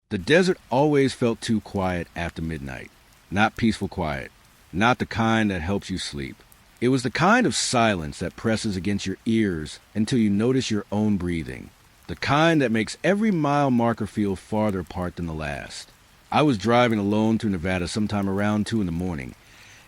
The desert always felt too quiet after midnight. Not peaceful quiet. Not the kind that helps you sleep. It was the kind of silence that presses against your ears until you notice your own breathing. The kind that makes every mile marker feel farther apart than the last. I was driving alone through Nevada sometime around 2 in the morning.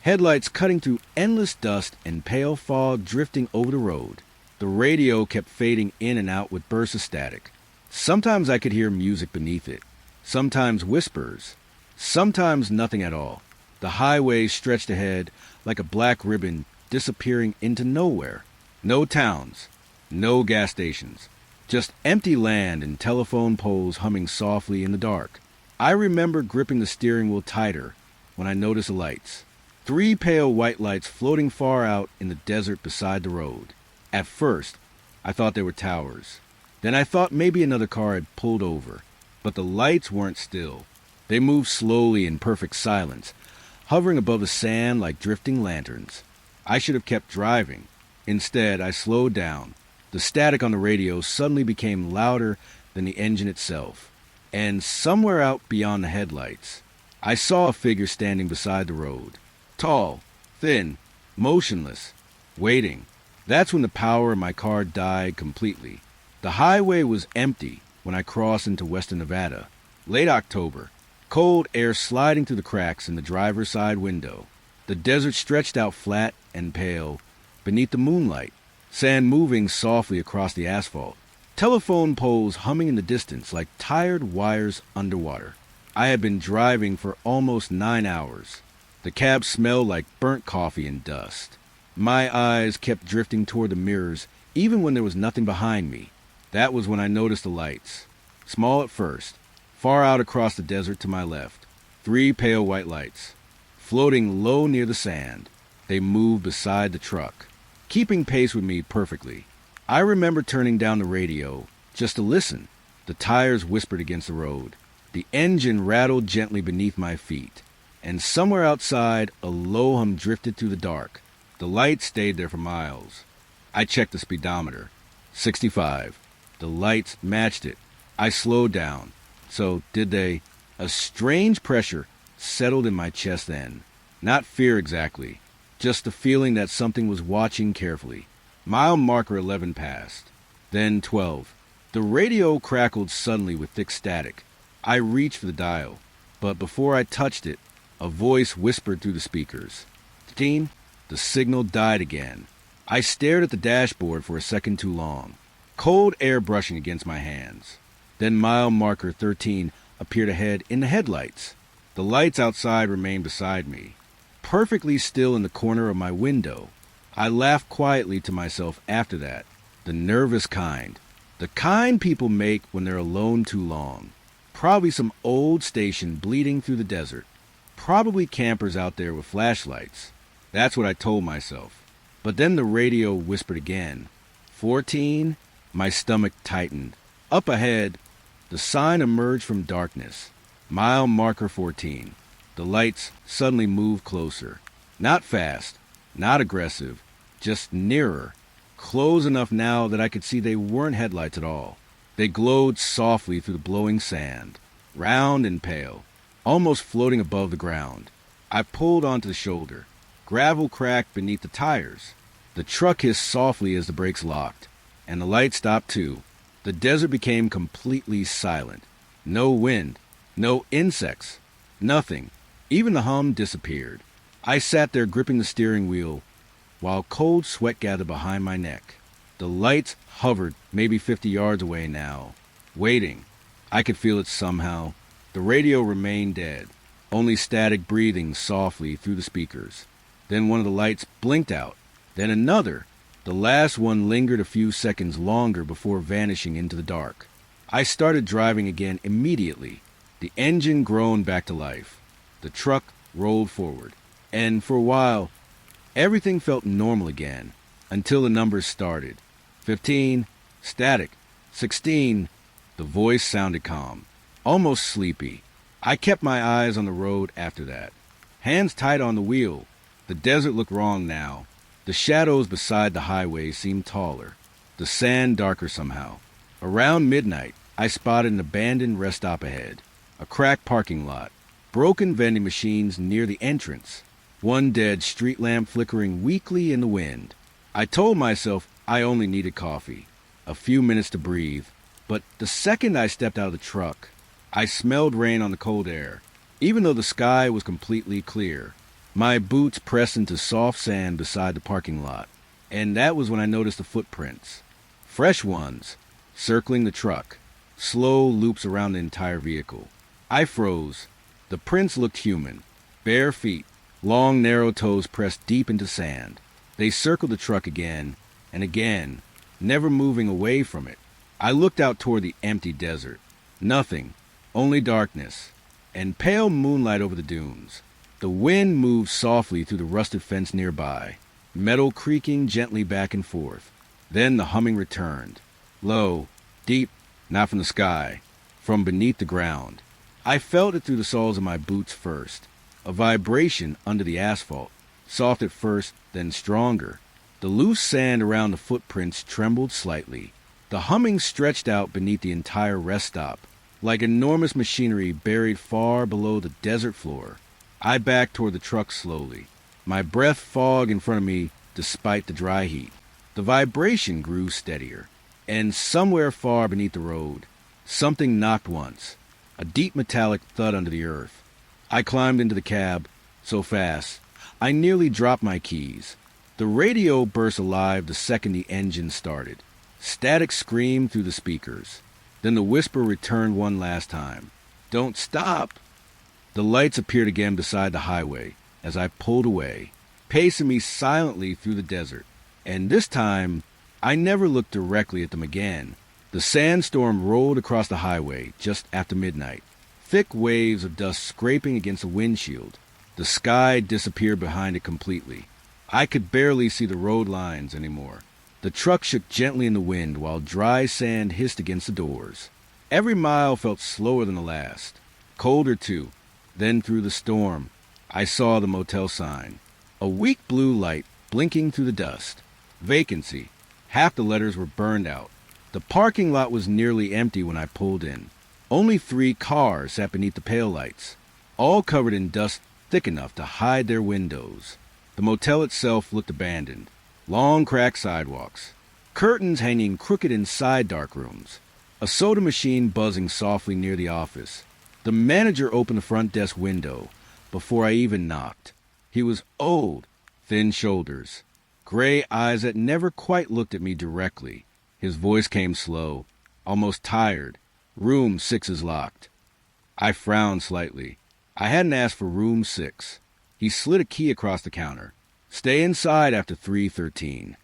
Headlights cutting through endless dust and pale fog drifting over the road. The radio kept fading in and out with bursts of static. Sometimes I could hear music beneath it. Sometimes whispers. Sometimes nothing at all. The highway stretched ahead like a black ribbon disappearing into nowhere. No towns. No gas stations. Just empty land and telephone poles humming softly in the dark. I remember gripping the steering wheel tighter when I noticed the lights. 3 pale white lights floating far out in the desert beside the road. At first, I thought they were towers. Then I thought maybe another car had pulled over. But the lights weren't still. They moved slowly in perfect silence, hovering above the sand like drifting lanterns. I should have kept driving. Instead, I slowed down. The static on the radio suddenly became louder than the engine itself. And somewhere out beyond the headlights, I saw a figure standing beside the road. Tall, thin, motionless, waiting. That's when the power of my car died completely. The highway was empty when I crossed into western Nevada. Late October, cold air sliding through the cracks in the driver's side window. The desert stretched out flat and pale beneath the moonlight, sand moving softly across the asphalt, telephone poles humming in the distance like tired wires underwater. I had been driving for almost 9 hours. The cab smelled like burnt coffee and dust. My eyes kept drifting toward the mirrors, even when there was nothing behind me. That was when I noticed the lights. Small at first, far out across the desert to my left. 3 pale white lights, floating low near the sand. They moved beside the truck, keeping pace with me perfectly. I remember turning down the radio just to listen. The tires whispered against the road. The engine rattled gently beneath my feet. And somewhere outside, a low hum drifted through the dark. The lights stayed there for miles. I checked the speedometer. 65. The lights matched it. I slowed down. So did they. A strange pressure settled in my chest then. Not fear exactly. Just the feeling that something was watching carefully. Mile marker 11 passed. Then 12. The radio crackled suddenly with thick static. I reached for the dial. But before I touched it, a voice whispered through the speakers. 15. The signal died again. I stared at the dashboard for a second too long. Cold air brushing against my hands. Then mile marker 13 appeared ahead in the headlights. The lights outside remained beside me, perfectly still in the corner of my window. I laughed quietly to myself after that. The nervous kind. The kind people make when they're alone too long. Probably some old station bleeding through the desert. Probably campers out there with flashlights. That's what I told myself. But then the radio whispered again. 14. My stomach tightened. Up ahead, the sign emerged from darkness. Mile marker 14. The lights suddenly moved closer. Not fast, not aggressive, just nearer. Close enough now that I could see they weren't headlights at all. They glowed softly through the blowing sand, round and pale, almost floating above the ground. I pulled onto the shoulder. Gravel cracked beneath the tires. The truck hissed softly as the brakes locked, and the light stopped too. The desert became completely silent. No wind, no insects, nothing. Even the hum disappeared. I sat there gripping the steering wheel while cold sweat gathered behind my neck. The lights hovered maybe 50 yards away now, waiting. I could feel it somehow. The radio remained dead, only static breathing softly through the speakers. Then one of the lights blinked out, then another. The last one lingered a few seconds longer before vanishing into the dark. I started driving again immediately. The engine groaned back to life. The truck rolled forward. And for a while, everything felt normal again, until the numbers started. 15, static. 16, the voice sounded calm, almost sleepy. I kept my eyes on the road after that. Hands tight on the wheel. The desert looked wrong now. The shadows beside the highway seemed taller. The sand darker somehow. Around midnight, I spotted an abandoned rest stop ahead. A cracked parking lot. Broken vending machines near the entrance. One dead street lamp flickering weakly in the wind. I told myself I only needed coffee. A few minutes to breathe. But the second I stepped out of the truck, I smelled rain on the cold air, even though the sky was completely clear. My boots pressed into soft sand beside the parking lot, and that was when I noticed the footprints. Fresh ones, circling the truck, slow loops around the entire vehicle. I froze. The prints looked human. Bare feet, long narrow toes pressed deep into sand. They circled the truck again and again, never moving away from it. I looked out toward the empty desert. Nothing, only darkness, and pale moonlight over the dunes. The wind moved softly through the rusted fence nearby, metal creaking gently back and forth. Then the humming returned. Low, deep, not from the sky, from beneath the ground. I felt it through the soles of my boots first. A vibration under the asphalt, soft at first, then stronger. The loose sand around the footprints trembled slightly. The humming stretched out beneath the entire rest stop, like enormous machinery buried far below the desert floor. I backed toward the truck slowly, my breath fog in front of me despite the dry heat. The vibration grew steadier, and somewhere far beneath the road, something knocked once, a deep metallic thud under the earth. I climbed into the cab, so fast, I nearly dropped my keys. The radio burst alive the second the engine started. Static screamed through the speakers. Then the whisper returned one last time. "Don't stop!" The lights appeared again beside the highway as I pulled away, pacing me silently through the desert. And this time, I never looked directly at them again. The sandstorm rolled across the highway just after midnight, thick waves of dust scraping against the windshield. The sky disappeared behind it completely. I could barely see the road lines anymore. The truck shook gently in the wind while dry sand hissed against the doors. Every mile felt slower than the last. Colder, too. Then through the storm, I saw the motel sign. A weak blue light blinking through the dust. Vacancy. Half the letters were burned out. The parking lot was nearly empty when I pulled in. Only 3 cars sat beneath the pale lights, all covered in dust thick enough to hide their windows. The motel itself looked abandoned. Long cracked sidewalks, curtains hanging crooked inside dark rooms, a soda machine buzzing softly near the office. The manager opened the front desk window before I even knocked. He was old, thin shoulders, gray eyes that never quite looked at me directly. His voice came slow, almost tired. "Room 6 is locked." I frowned slightly. I hadn't asked for room 6. He slid a key across the counter. "Stay inside after 3:13.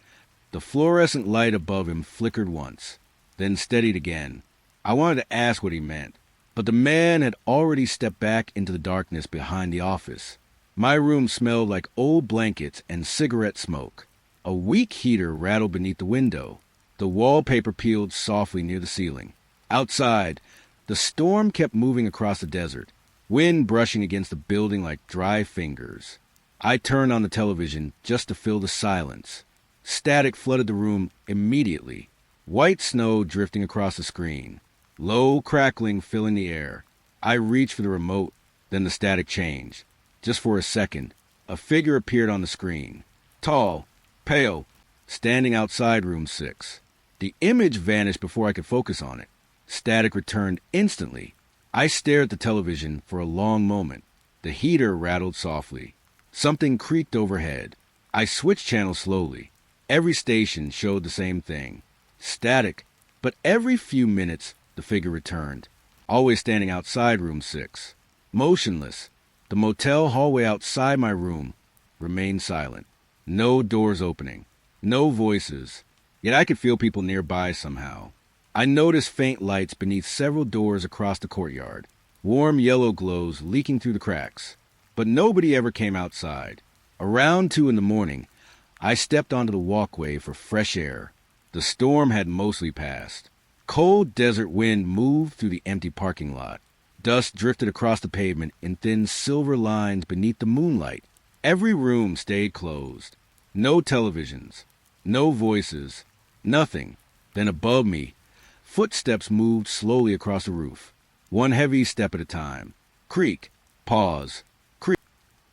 The fluorescent light above him flickered once, then steadied again. I wanted to ask what he meant, but the man had already stepped back into the darkness behind the office. My room smelled like old blankets and cigarette smoke. A weak heater rattled beneath the window. The wallpaper peeled softly near the ceiling. Outside, the storm kept moving across the desert, wind brushing against the building like dry fingers. I turned on the television just to fill the silence. Static flooded the room immediately. White snow drifting across the screen. Low crackling filling the air. I reached for the remote, then the static changed. Just for a second, a figure appeared on the screen. Tall, pale, standing outside room 6. The image vanished before I could focus on it. Static returned instantly. I stared at the television for a long moment. The heater rattled softly. Something creaked overhead. I switched channels slowly. Every station showed the same thing. Static, but every few minutes the figure returned, always standing outside room 6. Motionless, the motel hallway outside my room remained silent. No doors opening, no voices, yet I could feel people nearby somehow. I noticed faint lights beneath several doors across the courtyard, warm yellow glows leaking through the cracks. But nobody ever came outside. Around 2 in the morning, I stepped onto the walkway for fresh air. The storm had mostly passed. Cold desert wind moved through the empty parking lot. Dust drifted across the pavement in thin silver lines beneath the moonlight. Every room stayed closed. No televisions, no voices, nothing. Then above me, footsteps moved slowly across the roof. one heavy step at a time. Creak, pause, creak.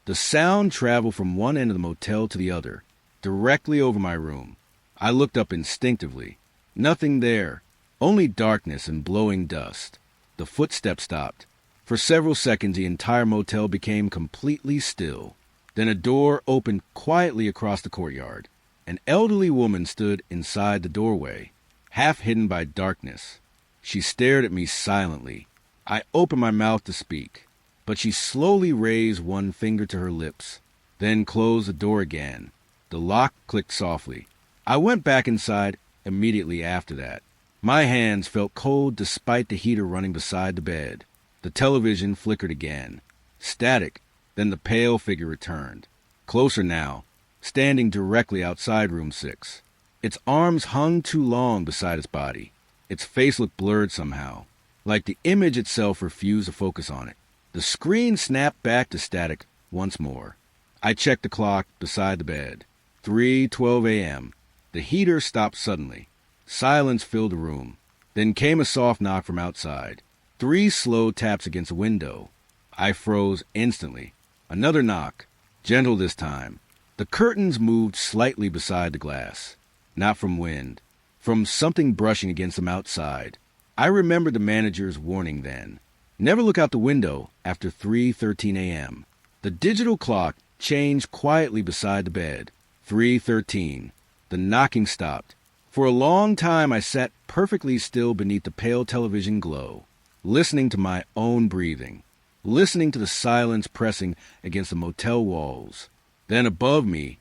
The sound traveled from one end of the motel to the other, directly over my room. I looked up instinctively. Nothing there, only darkness and blowing dust. The footsteps stopped. For several seconds, the entire motel became completely still. Then a door opened quietly across the courtyard. An elderly woman stood inside the doorway, half hidden by darkness. She stared at me silently. I opened my mouth to speak, but she slowly raised one finger to her lips, then closed the door again. The lock clicked softly. I went back inside immediately after that. My hands felt cold despite the heater running beside the bed. The television flickered again. Static, then the pale figure returned. Closer now, standing directly outside room 6. Its arms hung too long beside its body. Its face looked blurred somehow, like the image itself refused to focus on it. The screen snapped back to static once more. I checked the clock beside the bed. 3:12 a.m. The heater stopped suddenly. Silence filled the room. Then came a soft knock from outside. 3 slow taps against a window. I froze instantly. Another knock, gentle this time. The curtains moved slightly beside the glass. Not from wind, from something brushing against them outside. I remembered the manager's warning then. Never look out the window after 3:13 a.m. The digital clock changed quietly beside the bed. 3:13. The knocking stopped. For a long time I sat perfectly still beneath the pale television glow, listening to my own breathing, listening to the silence pressing against the motel walls. Then above me,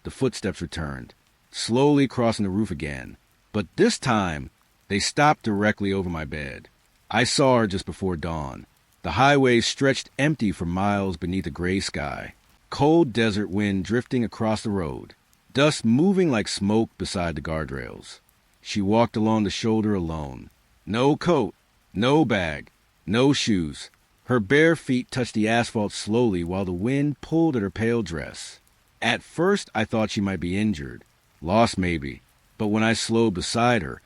the footsteps returned, slowly crossing the roof again. But this time, they stopped directly over my bed. I saw her just before dawn. The highway stretched empty for miles beneath a gray sky. Cold desert wind drifting across the road. Dust moving like smoke beside the guardrails. She walked along the shoulder alone. No coat, no bag, no shoes. Her bare feet touched the asphalt slowly while the wind pulled at her pale dress. At first, I thought she might be injured, lost maybe. But when I slowed beside her,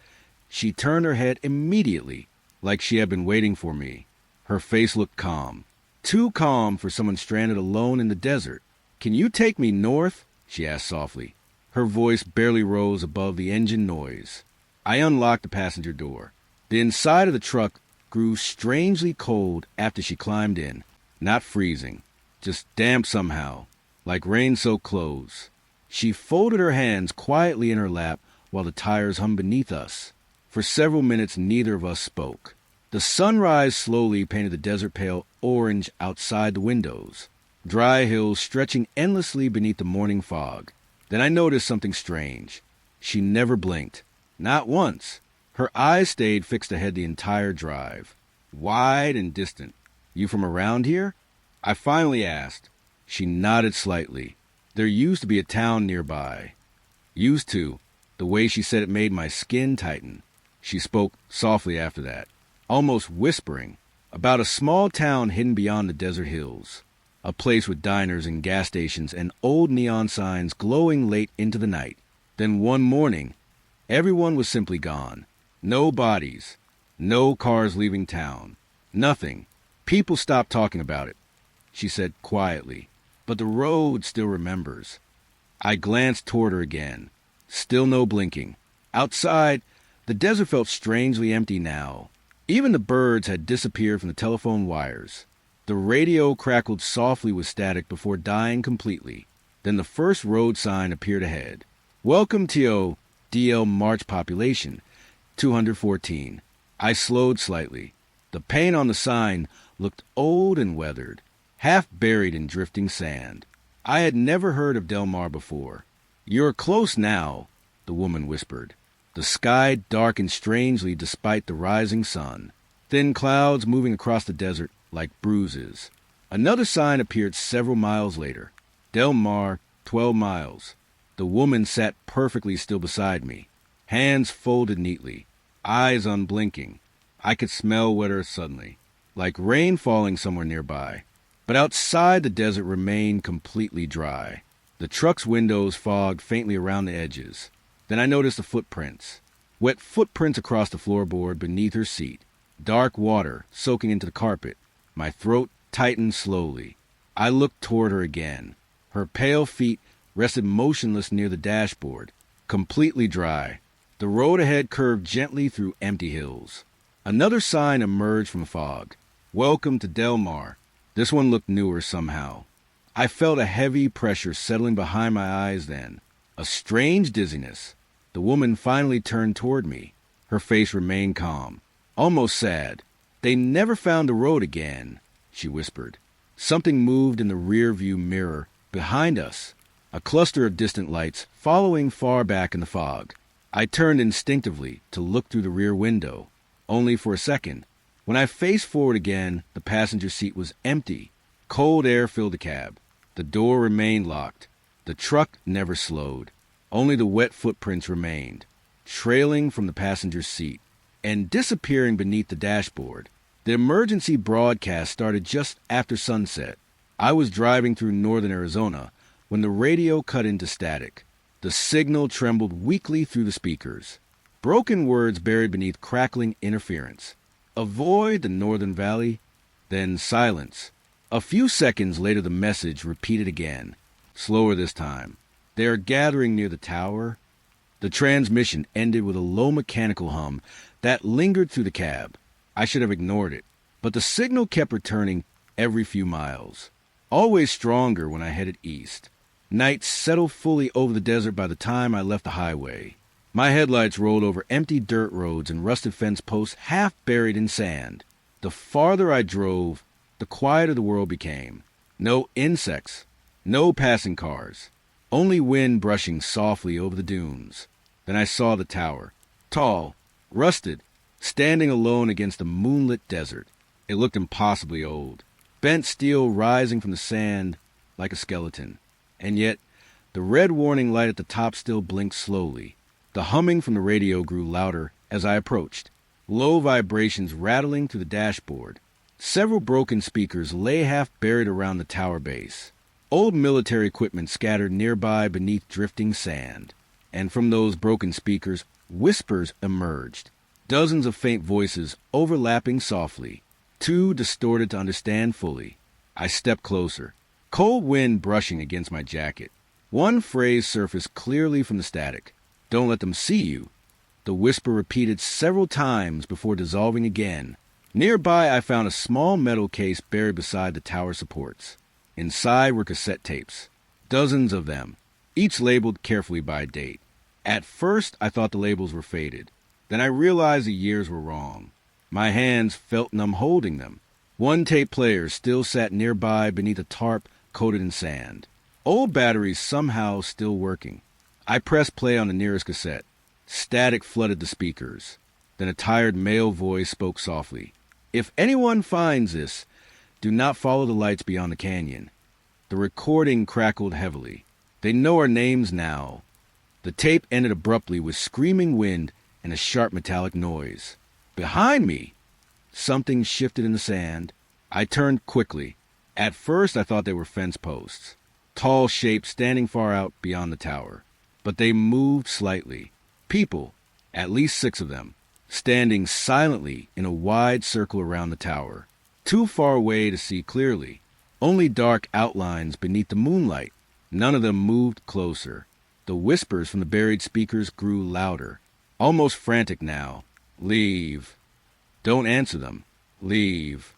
she turned her head immediately, like she had been waiting for me. Her face looked calm. Too calm for someone stranded alone in the desert. "Can you take me north?" she asked softly. Her voice barely rose above the engine noise. I unlocked the passenger door. The inside of the truck grew strangely cold after she climbed in. Not freezing, just damp somehow, like rain-soaked clothes. She folded her hands quietly in her lap while the tires hummed beneath us. For several minutes, neither of us spoke. The sunrise slowly painted the desert pale orange outside the windows, dry hills stretching endlessly beneath the morning fog. Then I noticed something strange. She never blinked. Not once. Her eyes stayed fixed ahead the entire drive, wide and distant. "You from around here?" I finally asked. She nodded slightly. "There used to be a town nearby." "Used to." The way she said it made my skin tighten. She spoke softly after that, almost whispering, about a small town hidden beyond the desert hills. A place with diners and gas stations and old neon signs glowing late into the night. Then one morning, everyone was simply gone. No bodies, no cars leaving town, nothing. People stopped talking about it, she said quietly, but the road still remembers. I glanced toward her again. Still no blinking. Outside, the desert felt strangely empty now. Even the birds had disappeared from the telephone wires. The radio crackled softly with static before dying completely. Then the first road sign appeared ahead. "Welcome to DL March population, 214. I slowed slightly. The paint on the sign looked old and weathered, half buried in drifting sand. I had never heard of Del Mar before. "You're close now," the woman whispered. The sky darkened strangely despite the rising sun. Thin clouds moving across the desert like bruises. Another sign appeared several miles later. Del Mar, 12 miles. The woman sat perfectly still beside me, hands folded neatly, eyes unblinking. I could smell wetter suddenly, like rain falling somewhere nearby. But outside the desert remained completely dry. The truck's windows fogged faintly around the edges. Then I noticed the footprints. Wet footprints across the floorboard beneath her seat. dark water soaking into the carpet. My throat tightened slowly. I looked toward her again. Her pale feet rested motionless near the dashboard, completely dry. The road ahead curved gently through empty hills. Another sign emerged from the fog. Welcome to Del Mar. This one looked newer somehow. I felt a heavy pressure settling behind my eyes then. A strange dizziness. The woman finally turned toward me. Her face remained calm, almost sad. They never found the road again, she whispered. Something moved in the rear-view mirror behind us, a cluster of distant lights following far back in the fog. I turned instinctively to look through the rear window, only for a second. When I faced forward again, the passenger seat was empty. Cold air filled the cab. The door remained locked. The truck never slowed. Only the wet footprints remained, trailing from the passenger's seat and disappearing beneath the dashboard. The emergency broadcast started just after sunset. I was driving through northern Arizona when the radio cut into static. The signal trembled weakly through the speakers. Broken words buried beneath crackling interference. Avoid the northern valley, then silence. A few seconds later the message repeated again, slower this time. They are gathering near the tower. The transmission ended with a low mechanical hum that lingered through the cab. I should have ignored it, but the signal kept returning every few miles, always stronger when I headed east. Night settled fully over the desert by the time I left the highway. My headlights rolled over empty dirt roads and rusted fence posts half buried in sand. The farther I drove, the quieter the world became. No insects, no passing cars, only wind brushing softly over the dunes. Then I saw the tower, tall, rusted, standing alone against the moonlit desert. It looked impossibly old, bent steel rising from the sand like a skeleton. And yet, the red warning light at the top still blinked slowly. The humming from the radio grew louder as I approached, low vibrations rattling through the dashboard. Several broken speakers lay half buried around the tower base. Old military equipment scattered nearby beneath drifting sand. And from those broken speakers, whispers emerged. Dozens of faint voices overlapping softly, too distorted to understand fully. I stepped closer, cold wind brushing against my jacket. One phrase surfaced clearly from the static. Don't let them see you. The whisper repeated several times before dissolving again. Nearby, I found a small metal case buried beside the tower supports. Inside were cassette tapes, dozens of them, each labeled carefully by date. At first, I thought the labels were faded. Then I realized the years were wrong. My hands felt numb holding them. One tape player still sat nearby beneath a tarp coated in sand. Old batteries somehow still working. I pressed play on the nearest cassette. Static flooded the speakers. Then a tired male voice spoke softly. If anyone finds this, do not follow the lights beyond the canyon. The recording crackled heavily. They know our names now. The tape ended abruptly with screaming wind and a sharp metallic noise. Behind me, something shifted in the sand. I turned quickly. At first, I thought they were fence posts, tall shapes standing far out beyond the tower. But they moved slightly. People, at least 6 of them, standing silently in a wide circle around the tower, too far away to see clearly. Only dark outlines beneath the moonlight. None of them moved closer. The whispers from the buried speakers grew louder, almost frantic now. Leave. Don't answer them. Leave.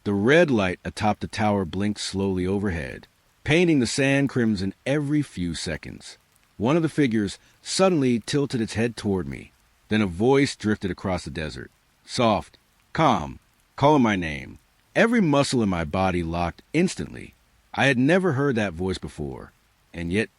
The red light atop the tower blinked slowly overhead, painting the sand crimson every few seconds. One of the figures suddenly tilted its head toward me. Then a voice drifted across the desert. Soft, calm, calling my name. Every muscle in my body locked instantly. I had never heard that voice before, and yet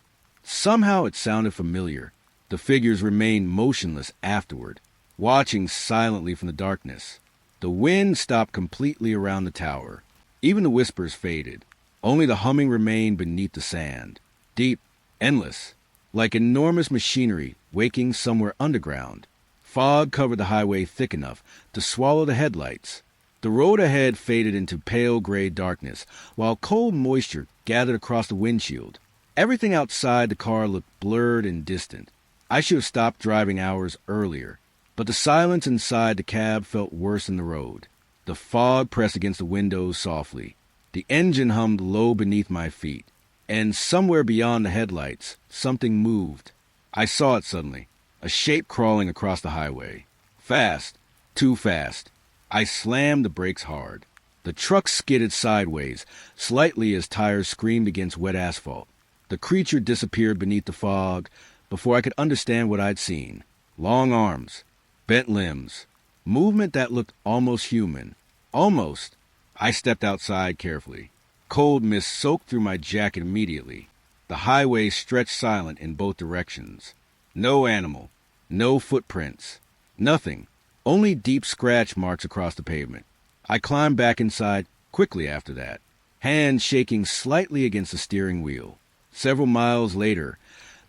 somehow it sounded familiar. The figures remained motionless afterward, watching silently from the darkness. The wind stopped completely around the tower. Even the whispers faded. Only the humming remained beneath the sand. Deep, endless, like enormous machinery waking somewhere underground. Fog covered the highway thick enough to swallow the headlights. The road ahead faded into pale gray darkness, while cold moisture gathered across the windshield. Everything outside the car looked blurred and distant. I should have stopped driving hours earlier, But the silence inside the cab felt worse than the road. The fog pressed against the windows softly. The engine hummed low beneath my feet. And somewhere beyond the headlights, something moved. I saw it suddenly, a shape crawling across the highway. Fast, too fast. I slammed the brakes hard. The truck skidded sideways, slightly as tires screamed against wet asphalt. The creature disappeared beneath the fog before I could understand what I'd seen. Long arms, bent limbs, movement that looked almost human. Almost. I stepped outside carefully. Cold mist soaked through my jacket immediately. The highway stretched silent in both directions. No animal, no footprints, nothing, only deep scratch marks across the pavement. I climbed back inside quickly after that, hands shaking slightly against the steering wheel. Several miles later,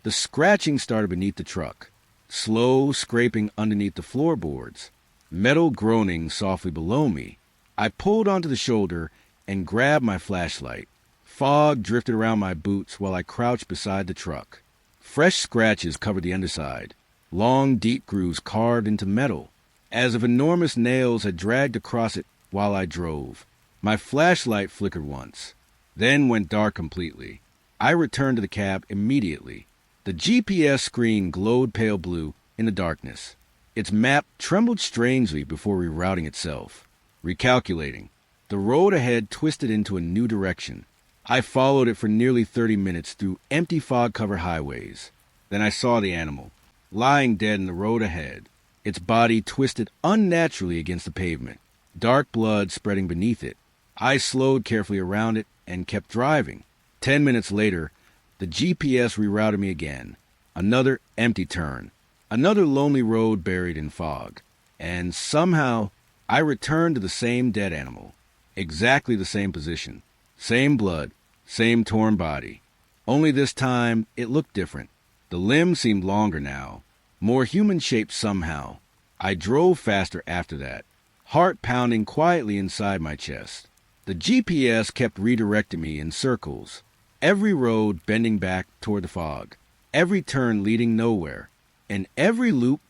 the scratching started beneath the truck, slow scraping underneath the floorboards, metal groaning softly below me. I pulled onto the shoulder and grabbed my flashlight. Fog drifted around my boots while I crouched beside the truck. Fresh scratches covered the underside, long deep grooves carved into metal, as if enormous nails had dragged across it while I drove. My flashlight flickered once, then went dark completely. I returned to the cab immediately. The GPS screen glowed pale blue in the darkness. Its map trembled strangely before rerouting itself. Recalculating, the road ahead twisted into a new direction. I followed it for nearly 30 minutes through empty fog-covered highways. Then I saw the animal, lying dead in the road ahead, its body twisted unnaturally against the pavement, dark blood spreading beneath it. I slowed carefully around it and kept driving. 10 minutes later, the GPS rerouted me again. Another empty turn, another lonely road buried in fog. And somehow, I returned to the same dead animal. Exactly the same position. Same blood, same torn body. Only this time, it looked different. The limbs seemed longer now, more human-shaped somehow. I drove faster after that, heart pounding quietly inside my chest. The GPS kept redirecting me in circles, every road bending back toward the fog, every turn leading nowhere. In every loop,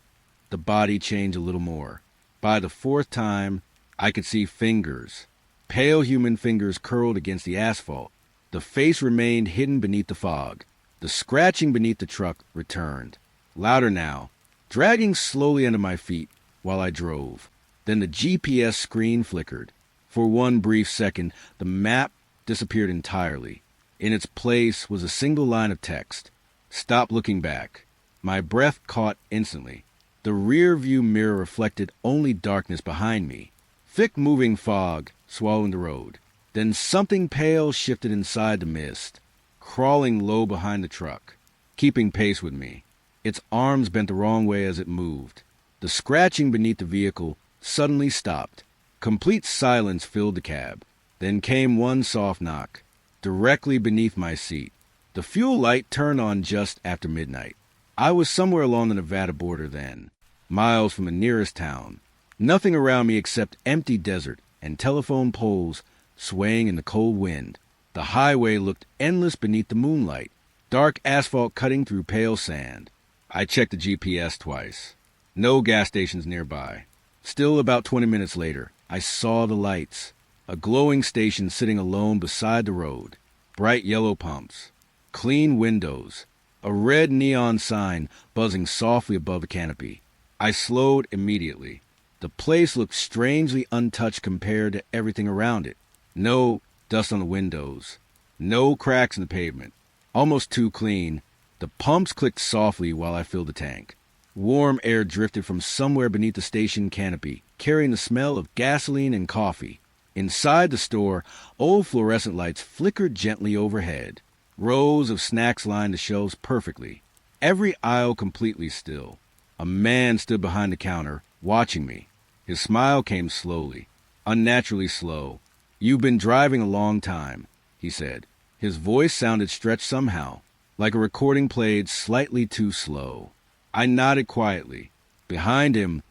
the body changed a little more. By the fourth time, I could see fingers. Pale human fingers curled against the asphalt. The face remained hidden beneath the fog. The scratching beneath the truck returned, louder now, dragging slowly under my feet while I drove. Then the GPS screen flickered. For one brief second, the map disappeared entirely. In its place was a single line of text. Stop looking back. My breath caught instantly. The rear-view mirror reflected only darkness behind me. Thick moving fog swallowing the road. Then something pale shifted inside the mist, crawling low behind the truck, keeping pace with me. Its arms bent the wrong way as it moved. The scratching beneath the vehicle suddenly stopped. Complete silence filled the cab. Then came one soft knock, directly beneath my seat. The fuel light turned on just after midnight. I was somewhere along the Nevada border then, miles from the nearest town. Nothing around me except empty desert and telephone poles swaying in the cold wind. The highway looked endless beneath the moonlight, dark asphalt cutting through pale sand. I checked the GPS twice. No gas stations nearby. Still about 20 minutes later, I saw the lights. A glowing station sitting alone beside the road. Bright yellow pumps. Clean windows. A red neon sign buzzing softly above the canopy. I slowed immediately. The place looked strangely untouched compared to everything around it. No dust on the windows. No cracks in the pavement. Almost too clean. The pumps clicked softly while I filled the tank. Warm air drifted from somewhere beneath the station canopy, carrying the smell of gasoline and coffee. Inside the store, old fluorescent lights flickered gently overhead. Rows of snacks lined the shelves perfectly. Every aisle completely still. A man stood behind the counter, watching me. His smile came slowly, unnaturally slow. "You've been driving a long time," he said. His voice sounded stretched somehow, like a recording played slightly too slow. I nodded quietly. Behind him,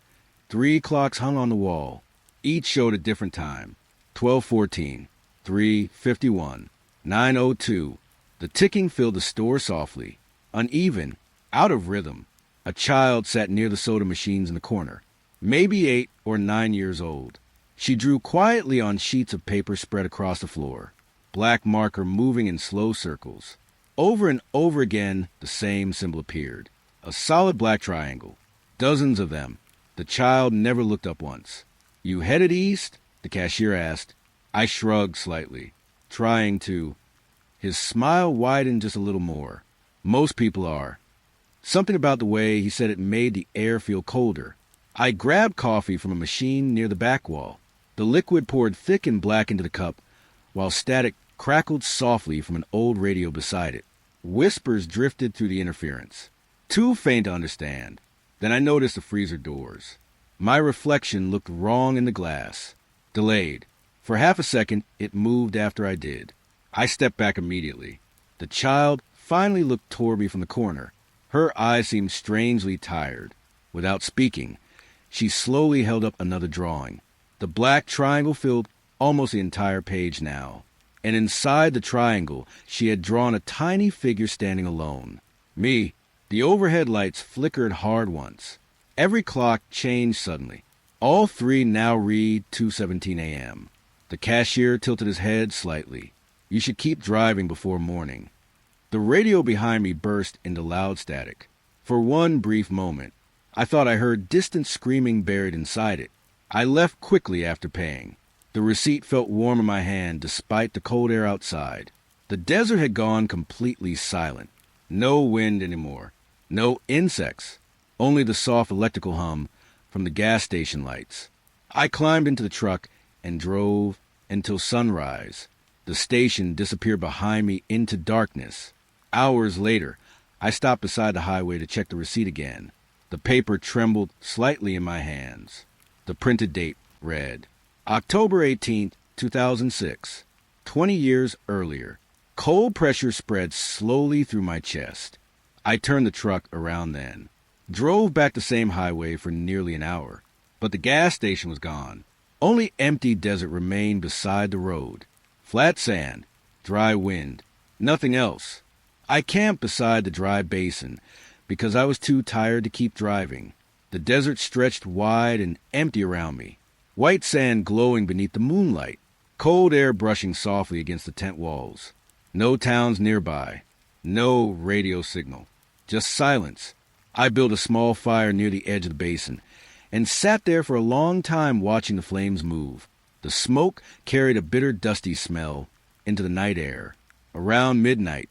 3 clocks hung on the wall. Each showed a different time. 12:14, 3:51, 9:02. The ticking filled the store softly, uneven, out of rhythm. A child sat near the soda machines in the corner, maybe 8 or 9 years old. She drew quietly on sheets of paper spread across the floor, black marker moving in slow circles. Over and over again, the same symbol appeared. A solid black triangle. Dozens of them. The child never looked up once. "You headed east?" the cashier asked. I shrugged slightly, trying to. His smile widened just a little more. "Most people are." Something about the way he said it made the air feel colder. I grabbed coffee from a machine near the back wall. The liquid poured thick and black into the cup, while static crackled softly from an old radio beside it. Whispers drifted through the interference. Too faint to understand. Then I noticed the freezer doors. My reflection looked wrong in the glass. Delayed. For half a second, it moved after I did. I stepped back immediately. The child finally looked toward me from the corner. Her eyes seemed strangely tired. Without speaking, she slowly held up another drawing. The black triangle filled almost the entire page now. And inside the triangle, she had drawn a tiny figure standing alone. Me. The overhead lights flickered hard once. Every clock changed suddenly. All three now read 2:17 a.m. The cashier tilted his head slightly. "You should keep driving before morning." The radio behind me burst into loud static. For one brief moment, I thought I heard distant screaming buried inside it. I left quickly after paying. The receipt felt warm in my hand despite the cold air outside. The desert had gone completely silent. No wind anymore. No insects. Only the soft electrical hum from the gas station lights. I climbed into the truck and drove until sunrise. The station disappeared behind me into darkness. Hours later, I stopped beside the highway to check the receipt again. The paper trembled slightly in my hands. The printed date read, October 18th, 2006. 20 years earlier. Cold pressure spread slowly through my chest. I turned the truck around then. Drove back the same highway for nearly an hour. But the gas station was gone. Only empty desert remained beside the road. Flat sand, dry wind, nothing else. I camped beside the dry basin because I was too tired to keep driving. The desert stretched wide and empty around me. White sand glowing beneath the moonlight. Cold air brushing softly against the tent walls. No towns nearby. No radio signal. Just silence. I built a small fire near the edge of the basin and sat there for a long time watching the flames move. The smoke carried a bitter, dusty smell into the night air. Around midnight,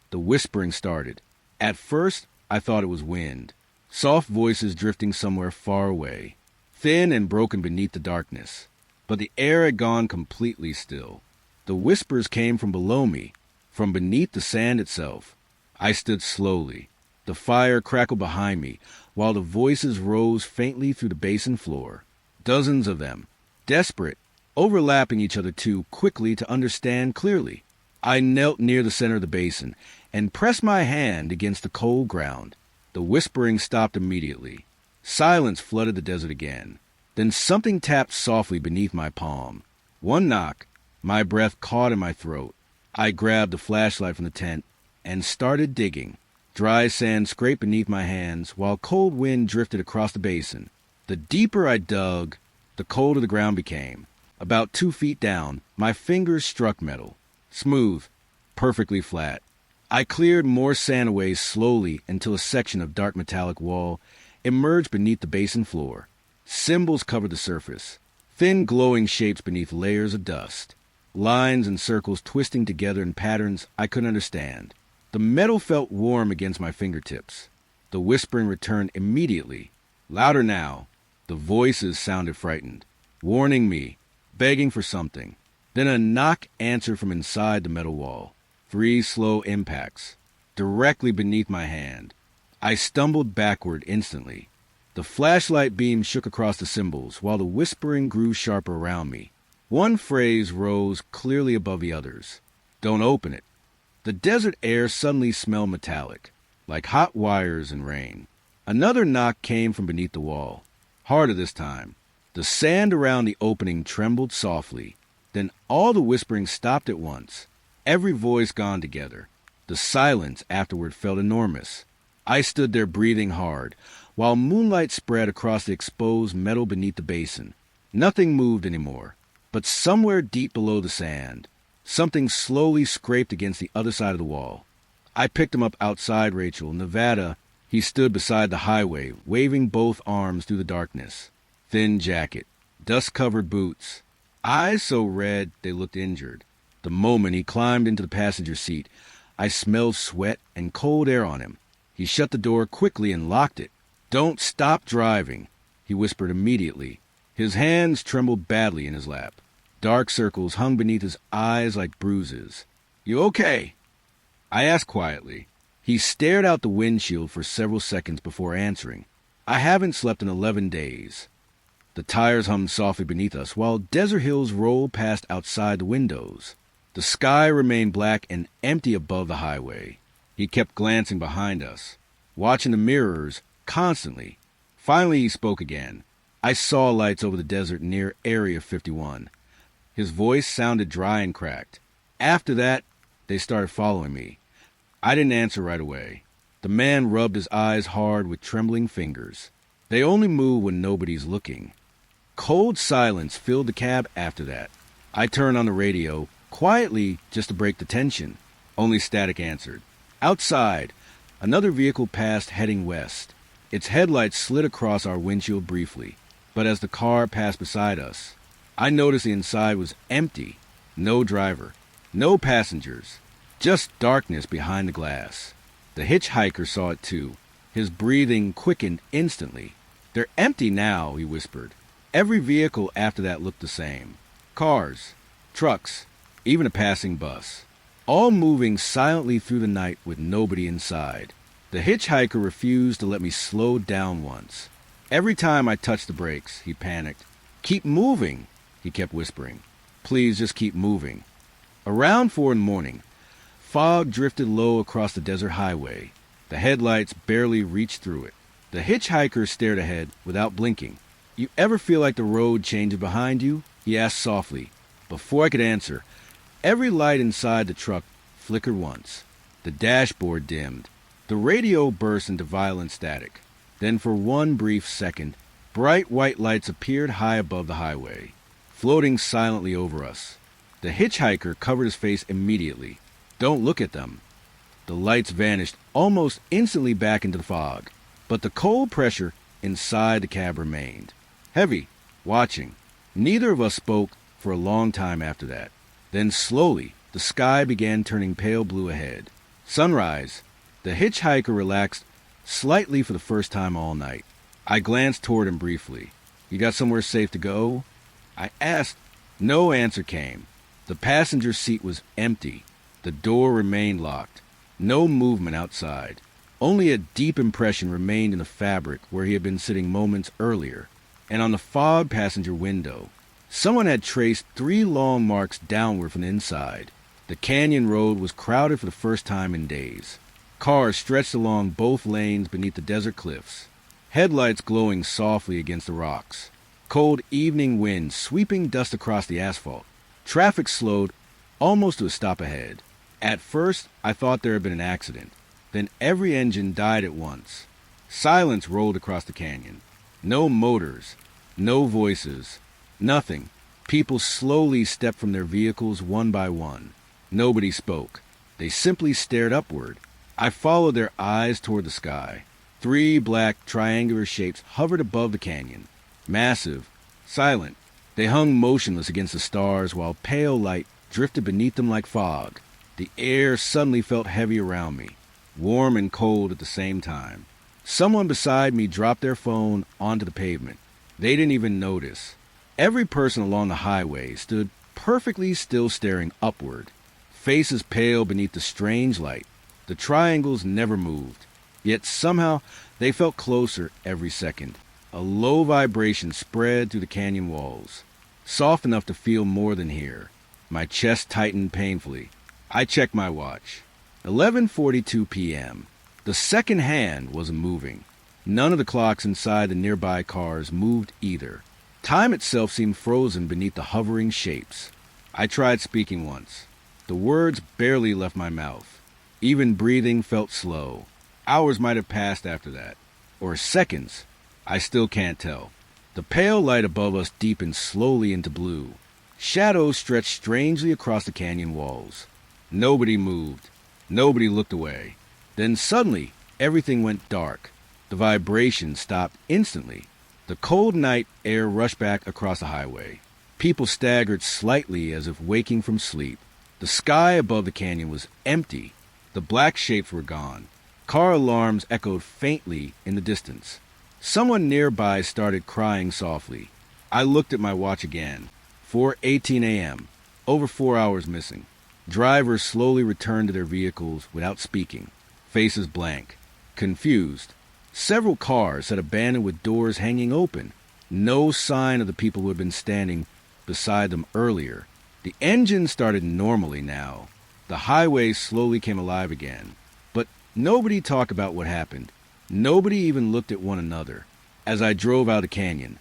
the whispering started. At first, I thought it was wind. Soft voices drifting somewhere far away, thin and broken beneath the darkness. But the air had gone completely still. The whispers came from below me, from beneath the sand itself. I stood slowly. The fire crackled behind me, while the voices rose faintly through the basin floor. Dozens of them, desperate, overlapping each other too quickly to understand clearly. I knelt near the center of the basin and pressed my hand against the cold ground. The whispering stopped immediately. Silence flooded the desert again. Then something tapped softly beneath my palm. One knock, my breath caught in my throat. I grabbed the flashlight from the tent and started digging. Dry sand scraped beneath my hands while cold wind drifted across the basin. The deeper I dug, the colder the ground became. About 2 feet down, my fingers struck metal. Smooth, perfectly flat. I cleared more sand away slowly until a section of dark metallic wall emerged beneath the basin floor. Symbols covered the surface, thin glowing shapes beneath layers of dust. Lines and circles twisting together in patterns I couldn't understand. The metal felt warm against my fingertips. The whispering returned immediately. Louder now. The voices sounded frightened, warning me, begging for something. Then a knock answered from inside the metal wall. 3 slow impacts, directly beneath my hand. I stumbled backward instantly. The flashlight beam shook across the symbols, while the whispering grew sharper around me. One phrase rose clearly above the others. Don't open it. The desert air suddenly smelled metallic, like hot wires and rain. Another knock came from beneath the wall, harder this time. The sand around the opening trembled softly. Then all the whispering stopped at once, every voice gone together. The silence afterward felt enormous. I stood there breathing hard, while moonlight spread across the exposed metal beneath the basin. Nothing moved anymore, but somewhere deep below the sand, something slowly scraped against the other side of the wall. I picked him up outside Rachel. Nevada, he stood beside the highway, waving both arms through the darkness. Thin jacket, dust-covered boots, eyes so red they looked injured. The moment he climbed into the passenger seat, I smelled sweat and cold air on him. He shut the door quickly and locked it. "Don't stop driving," he whispered immediately. His hands trembled badly in his lap. Dark circles hung beneath his eyes like bruises. "You okay?" I asked quietly. He stared out the windshield for several seconds before answering. "I haven't slept in 11 days. The tires hummed softly beneath us, while desert hills rolled past outside the windows. The sky remained black and empty above the highway. He kept glancing behind us, watching the mirrors constantly. Finally he spoke again. I saw lights over the desert near Area 51. His voice sounded dry and cracked. After that, they started following me. I didn't answer right away. The man rubbed his eyes hard with trembling fingers. They only move when nobody's looking. Cold silence filled the cab after that. I turned on the radio, quietly just to break the tension. Only static answered. Outside, another vehicle passed heading west. Its headlights slid across our windshield briefly, but as the car passed beside us, I noticed the inside was empty. No driver, no passengers, just darkness behind the glass. The hitchhiker saw it too. His breathing quickened instantly. "They're empty now," he whispered. Every vehicle after that looked the same. Cars, trucks, even a passing bus. All moving silently through the night with nobody inside. The hitchhiker refused to let me slow down once. Every time I touched the brakes, he panicked. "Keep moving," he kept whispering. "Please just keep moving." Around 4 in the morning, fog drifted low across the desert highway. The headlights barely reached through it. The hitchhiker stared ahead without blinking. "You ever feel like the road changes behind you?" he asked softly. Before I could answer, every light inside the truck flickered once. The dashboard dimmed. The radio burst into violent static. Then for one brief second, bright white lights appeared high above the highway, floating silently over us. The hitchhiker covered his face immediately. "Don't look at them." The lights vanished almost instantly back into the fog, but the cold pressure inside the cab remained. Heavy, watching. Neither of us spoke for a long time after that. Then slowly, the sky began turning pale blue ahead. Sunrise. The hitchhiker relaxed slightly for the first time all night. I glanced toward him briefly. "You got somewhere safe to go?" I asked. No answer came. The passenger seat was empty. The door remained locked. No movement outside. Only a deep impression remained in the fabric where he had been sitting moments earlier, and on the fogged passenger window. Someone had traced 3 long marks downward from the inside. The canyon road was crowded for the first time in days. Cars stretched along both lanes beneath the desert cliffs, headlights glowing softly against the rocks. Cold evening wind sweeping dust across the asphalt. Traffic slowed almost to a stop ahead. At first, I thought there had been an accident. Then every engine died at once. Silence rolled across the canyon. No motors, no voices, nothing. People slowly stepped from their vehicles one by one. Nobody spoke. They simply stared upward. I followed their eyes toward the sky. 3 black triangular shapes hovered above the canyon. Massive, silent. They hung motionless against the stars while pale light drifted beneath them like fog. The air suddenly felt heavy around me, warm and cold at the same time. Someone beside me dropped their phone onto the pavement. They didn't even notice. Every person along the highway stood perfectly still, staring upward, faces pale beneath the strange light. The triangles never moved, yet somehow they felt closer every second. A low vibration spread through the canyon walls, soft enough to feel more than hear. My chest tightened painfully. I checked my watch. 11:42 p.m. The second hand wasn't moving. None of the clocks inside the nearby cars moved either. Time itself seemed frozen beneath the hovering shapes. I tried speaking once. The words barely left my mouth. Even breathing felt slow. Hours might have passed after that. Or seconds. I still can't tell. The pale light above us deepened slowly into blue. Shadows stretched strangely across the canyon walls. Nobody moved. Nobody looked away. Then suddenly, everything went dark. The vibration stopped instantly. The cold night air rushed back across the highway. People staggered slightly as if waking from sleep. The sky above the canyon was empty. The black shapes were gone. Car alarms echoed faintly in the distance. Someone nearby started crying softly. I looked at my watch again. 4:18 a.m. Over 4 hours missing. Drivers slowly returned to their vehicles without speaking. Faces blank. Confused. Several cars had abandoned with doors hanging open. No sign of the people who had been standing beside them earlier. The engine started normally now. The highway slowly came alive again. But nobody talked about what happened. Nobody even looked at one another. As I drove out of the canyon,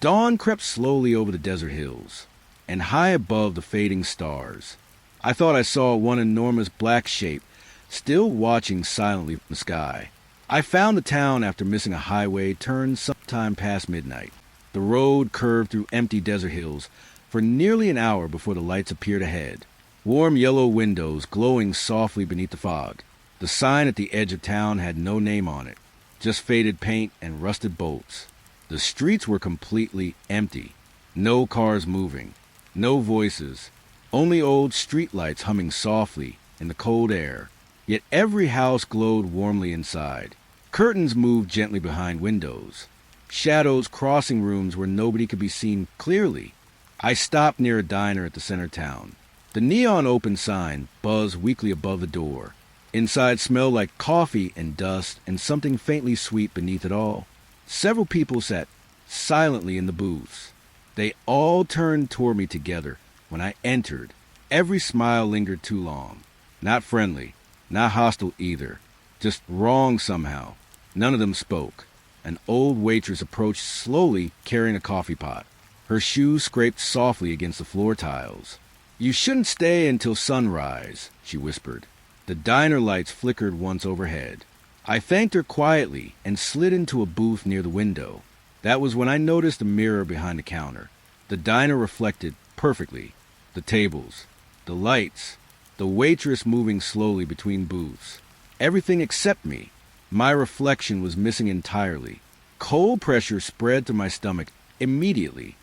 dawn crept slowly over the desert hills, and high above the fading stars, I thought I saw one enormous black shape still watching silently from the sky. I found the town after missing a highway turn sometime past midnight. The road curved through empty desert hills for nearly an hour before the lights appeared ahead. Warm yellow windows glowing softly beneath the fog. The sign at the edge of town had no name on it, just faded paint and rusted bolts. The streets were completely empty. No cars moving. No voices. Only old streetlights humming softly in the cold air. Yet every house glowed warmly inside. Curtains moved gently behind windows. Shadows crossing rooms where nobody could be seen clearly. I stopped near a diner at the center of town. The neon open sign buzzed weakly above the door. Inside smelled like coffee and dust and something faintly sweet beneath it all. Several people sat silently in the booths. They all turned toward me together when I entered. Every smile lingered too long. Not friendly. Not hostile either. Just wrong somehow. None of them spoke. An old waitress approached slowly carrying a coffee pot. Her shoes scraped softly against the floor tiles. "You shouldn't stay until sunrise," she whispered. The diner lights flickered once overhead. I thanked her quietly and slid into a booth near the window. That was when I noticed a mirror behind the counter. The diner reflected perfectly. The tables, the lights, the waitress moving slowly between booths. Everything except me. My reflection was missing entirely. Cold pressure spread to my stomach immediately.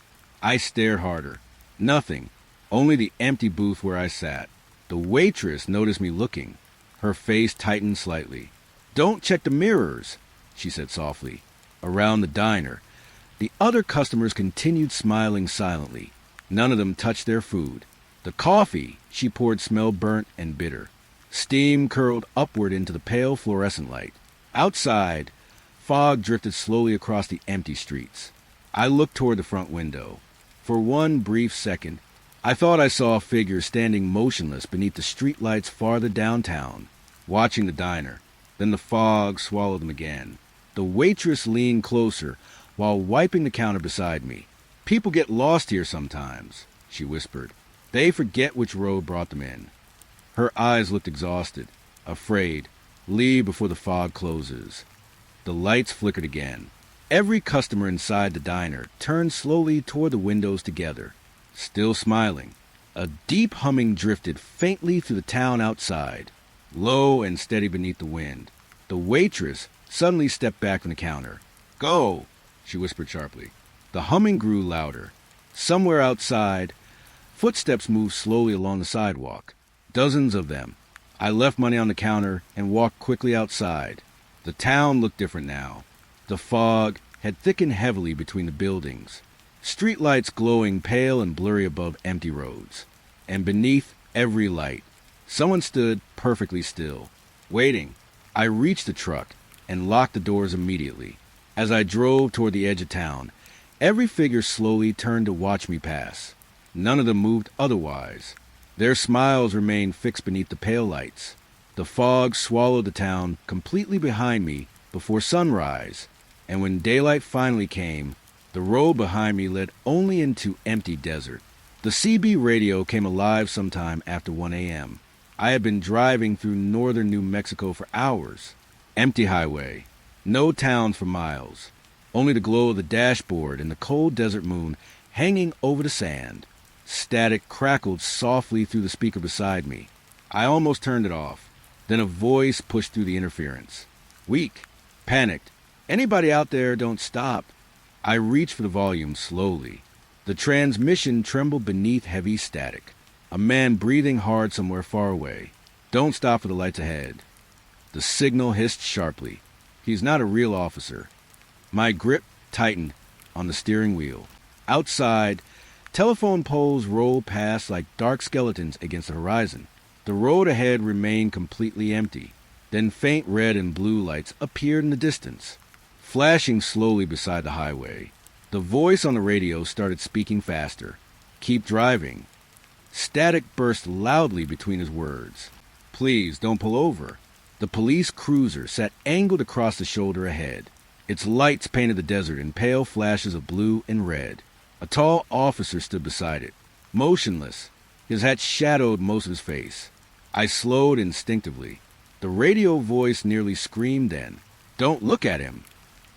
I stared harder. Nothing. Only the empty booth where I sat. The waitress noticed me looking. Her face tightened slightly. "Don't check the mirrors," she said softly. Around the diner, the other customers continued smiling silently. None of them touched their food. The coffee she poured smelled burnt and bitter. Steam curled upward into the pale fluorescent light. Outside, fog drifted slowly across the empty streets. I looked toward the front window. For one brief second, I thought I saw a figure standing motionless beneath the streetlights farther downtown, watching the diner. Then the fog swallowed them again. The waitress leaned closer while wiping the counter beside me. "People get lost here sometimes," she whispered. "They forget which road brought them in." Her eyes looked exhausted, afraid. "Leave before the fog closes." The lights flickered again. Every customer inside the diner turned slowly toward the windows together, still smiling. A deep humming drifted faintly through the town outside, low and steady beneath the wind. The waitress suddenly stepped back from the counter. "Go," she whispered sharply. The humming grew louder. Somewhere outside, footsteps moved slowly along the sidewalk. Dozens of them. I left money on the counter and walked quickly outside. The town looked different now. The fog had thickened heavily between the buildings. Streetlights glowing pale and blurry above empty roads. And beneath every light, someone stood perfectly still, waiting. I reached the truck and locked the doors immediately. As I drove toward the edge of town, every figure slowly turned to watch me pass. None of them moved otherwise. Their smiles remained fixed beneath the pale lights. The fog swallowed the town completely behind me before sunrise, and when daylight finally came, the road behind me led only into empty desert. The CB radio came alive sometime after 1 a.m. I had been driving through northern New Mexico for hours. Empty highway. No towns for miles. Only the glow of the dashboard and the cold desert moon hanging over the sand. Static crackled softly through the speaker beside me. I almost turned it off. Then a voice pushed through the interference. Weak. Panicked. Anybody out there, don't stop. I reached for the volume slowly. The transmission trembled beneath heavy static. A man breathing hard somewhere far away. Don't stop for the lights ahead. The signal hissed sharply. He's not a real officer. My grip tightened on the steering wheel. Outside, telephone poles rolled past like dark skeletons against the horizon. The road ahead remained completely empty. Then faint red and blue lights appeared in the distance, flashing slowly beside the highway. The voice on the radio started speaking faster. Keep driving. Static burst loudly between his words. Please, don't pull over. The police cruiser sat angled across the shoulder ahead. Its lights painted the desert in pale flashes of blue and red. A tall officer stood beside it, motionless. His hat shadowed most of his face. I slowed instinctively. The radio voice nearly screamed then. Don't look at him.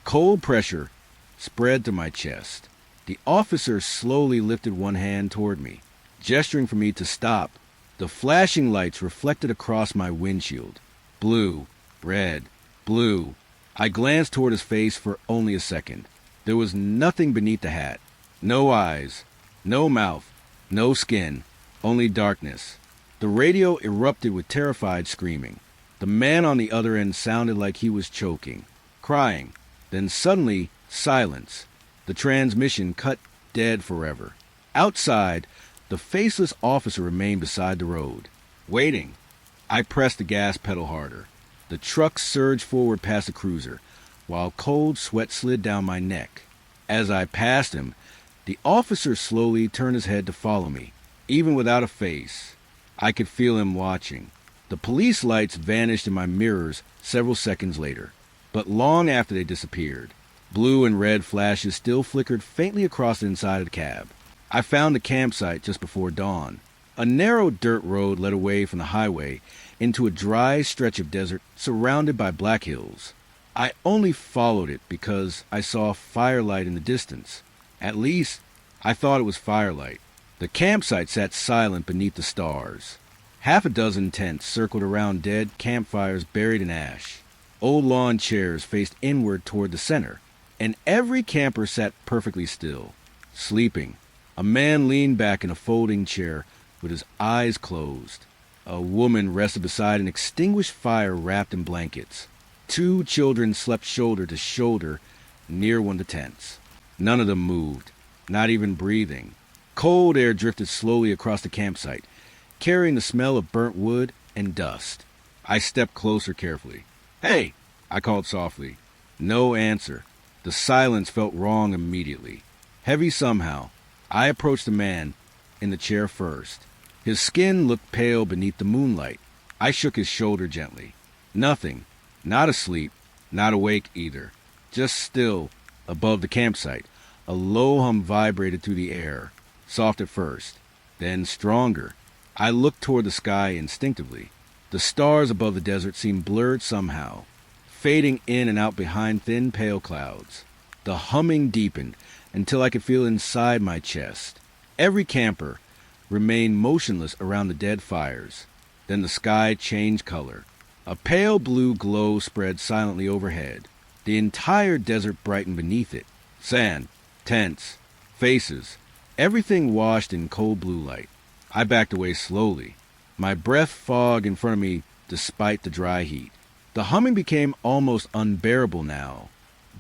Cold pressure spread to my chest. The officer slowly lifted one hand toward me, gesturing for me to stop. The flashing lights reflected across my windshield. Blue, red, blue. I glanced toward his face for only a second. There was nothing beneath the hat. No eyes, no mouth, no skin, only darkness. The radio erupted with terrified screaming. The man on the other end sounded like he was choking, crying. Then suddenly, silence. The transmission cut dead forever. Outside, the faceless officer remained beside the road, waiting. I pressed the gas pedal harder. The truck surged forward past the cruiser, while cold sweat slid down my neck. As I passed him, the officer slowly turned his head to follow me, even without a face. I could feel him watching. The police lights vanished in my mirrors several seconds later, but long after they disappeared. Blue and red flashes still flickered faintly across the inside of the cab. I found the campsite just before dawn. A narrow dirt road led away from the highway into a dry stretch of desert surrounded by black hills. I only followed it because I saw firelight in the distance. At least, I thought it was firelight. The campsite sat silent beneath the stars. Half a dozen tents circled around dead campfires buried in ash. Old lawn chairs faced inward toward the center, and every camper sat perfectly still, sleeping. A man leaned back in a folding chair with his eyes closed. A woman rested beside an extinguished fire wrapped in blankets. 2 children slept shoulder to shoulder near one of the tents. None of them moved, not even breathing. Cold air drifted slowly across the campsite, carrying the smell of burnt wood and dust. I stepped closer carefully. "Hey!" I called softly. No answer. The silence felt wrong immediately. Heavy somehow. I approached the man in the chair first. His skin looked pale beneath the moonlight. I shook his shoulder gently. Nothing. Not asleep. Not awake either. Just still, above the campsite. A low hum vibrated through the air. Soft at first, then stronger. I looked toward the sky instinctively. The stars above the desert seemed blurred somehow, fading in and out behind thin pale clouds. The humming deepened until I could feel inside my chest. Every camper remained motionless around the dead fires. Then the sky changed color. A pale blue glow spread silently overhead. The entire desert brightened beneath it. Sand, tents, faces, everything washed in cold blue light. I backed away slowly, my breath fogged in front of me despite the dry heat. The humming became almost unbearable now,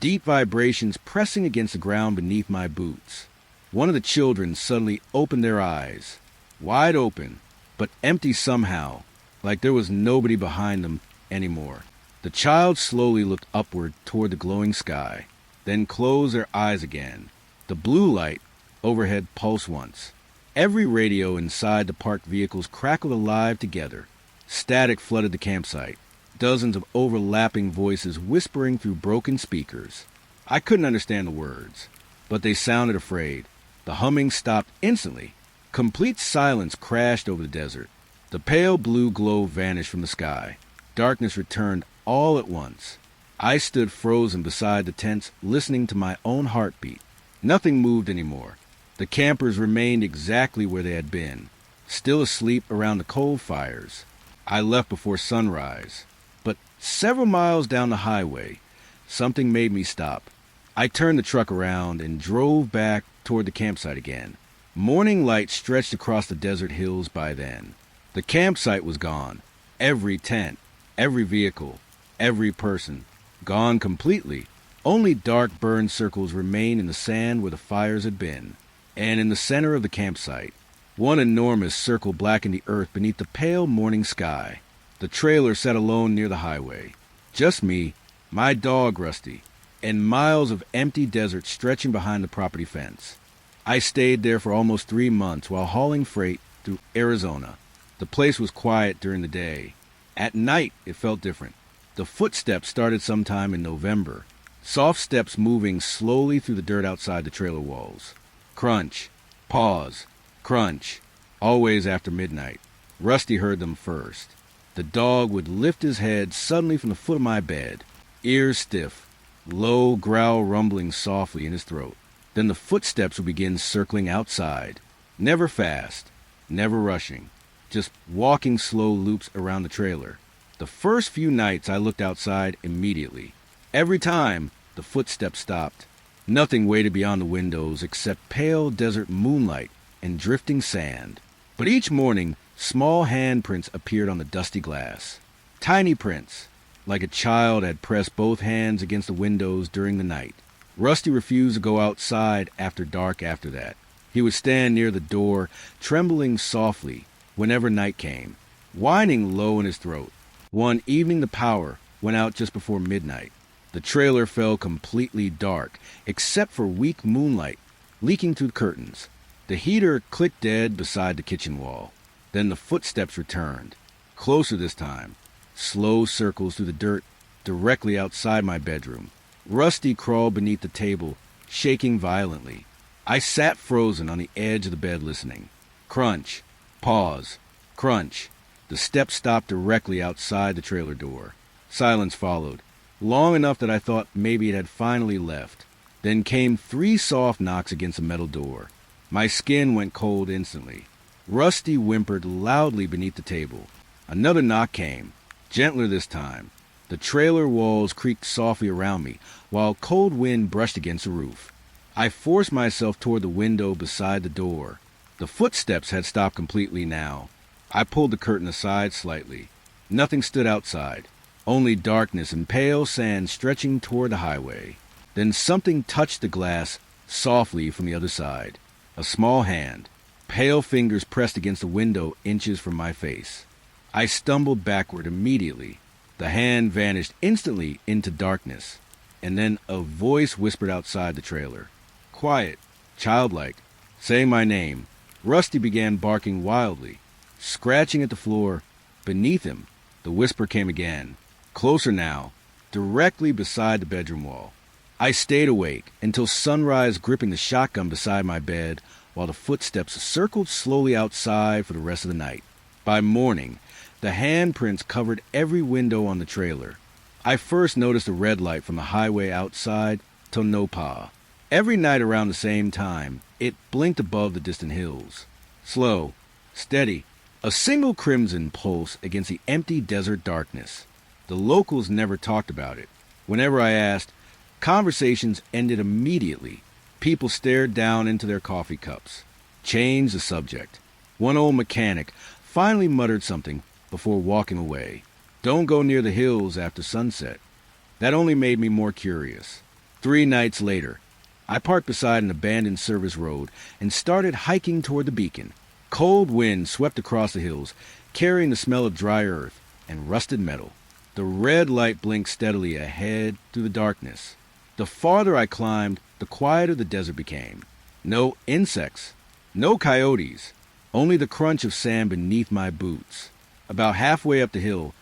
deep vibrations pressing against the ground beneath my boots. One of the children suddenly opened their eyes, wide open, but empty somehow, like there was nobody behind them anymore. The child slowly looked upward toward the glowing sky, then closed their eyes again. The blue light overhead pulsed once. Every radio inside the parked vehicles crackled alive together. Static flooded the campsite, dozens of overlapping voices whispering through broken speakers. I couldn't understand the words, but they sounded afraid. The humming stopped instantly. Complete silence crashed over the desert. The pale blue glow vanished from the sky. Darkness returned all at once. I stood frozen beside the tents, listening to my own heartbeat. Nothing moved anymore. The campers remained exactly where they had been, still asleep around the coal fires. I left before sunrise. But several miles down the highway, something made me stop. I turned the truck around and drove back toward the campsite again. Morning light stretched across the desert hills by then. The campsite was gone. Every tent, every vehicle, every person, gone completely. Only dark burned circles remained in the sand where the fires had been. And in the center of the campsite, one enormous circle blackened the earth beneath the pale morning sky. The trailer sat alone near the highway. Just me, my dog Rusty, and miles of empty desert stretching behind the property fence. I stayed there for almost 3 months while hauling freight through Arizona. The place was quiet during the day. At night, it felt different. The footsteps started sometime in November, soft steps moving slowly through the dirt outside the trailer walls. Crunch, pause, crunch, always after midnight. Rusty heard them first. The dog would lift his head suddenly from the foot of my bed, ears stiff, low growl rumbling softly in his throat. Then the footsteps would begin circling outside, never fast, never rushing, just walking slow loops around the trailer. The first few nights I looked outside immediately. Every time, the footsteps stopped. Nothing waited beyond the windows except pale desert moonlight and drifting sand. But each morning, small handprints appeared on the dusty glass. Tiny prints, like a child had pressed both hands against the windows during the night. Rusty refused to go outside after dark after that. He would stand near the door, trembling softly whenever night came, whining low in his throat. One evening the power went out just before midnight. The trailer fell completely dark, except for weak moonlight leaking through the curtains. The heater clicked dead beside the kitchen wall. Then the footsteps returned, closer this time, slow circles through the dirt directly outside my bedroom. Rusty crawled beneath the table, shaking violently. I sat frozen on the edge of the bed listening. Crunch, pause, crunch. The steps stopped directly outside the trailer door. Silence followed, long enough that I thought maybe it had finally left. Then came 3 soft knocks against the metal door. My skin went cold instantly. Rusty whimpered loudly beneath the table. Another knock came, gentler this time. The trailer walls creaked softly around me, while cold wind brushed against the roof. I forced myself toward the window beside the door. The footsteps had stopped completely now. I pulled the curtain aside slightly. Nothing stood outside, only darkness and pale sand stretching toward the highway. Then something touched the glass softly from the other side. A small hand. Pale fingers pressed against the window inches from my face. I stumbled backward immediately. The hand vanished instantly into darkness, and then a voice whispered outside the trailer. Quiet, childlike, saying my name. Rusty began barking wildly, scratching at the floor beneath him. The whisper came again, closer now, directly beside the bedroom wall. I stayed awake until sunrise, gripping the shotgun beside my bed, while the footsteps circled slowly outside for the rest of the night. By morning, the handprints covered every window on the trailer. I first noticed a red light from the highway outside Tonopah. Every night around the same time, it blinked above the distant hills. Slow, steady, a single crimson pulse against the empty desert darkness. The locals never talked about it. Whenever I asked, conversations ended immediately. People stared down into their coffee cups, changed the subject. One old mechanic finally muttered something before walking away. Don't go near the hills after sunset. That only made me more curious. 3 nights later, I parked beside an abandoned service road and started hiking toward the beacon. Cold wind swept across the hills, carrying the smell of dry earth and rusted metal. The red light blinked steadily ahead through the darkness. The farther I climbed, the quieter the desert became. No insects, no coyotes, only the crunch of sand beneath my boots. About halfway up the hill,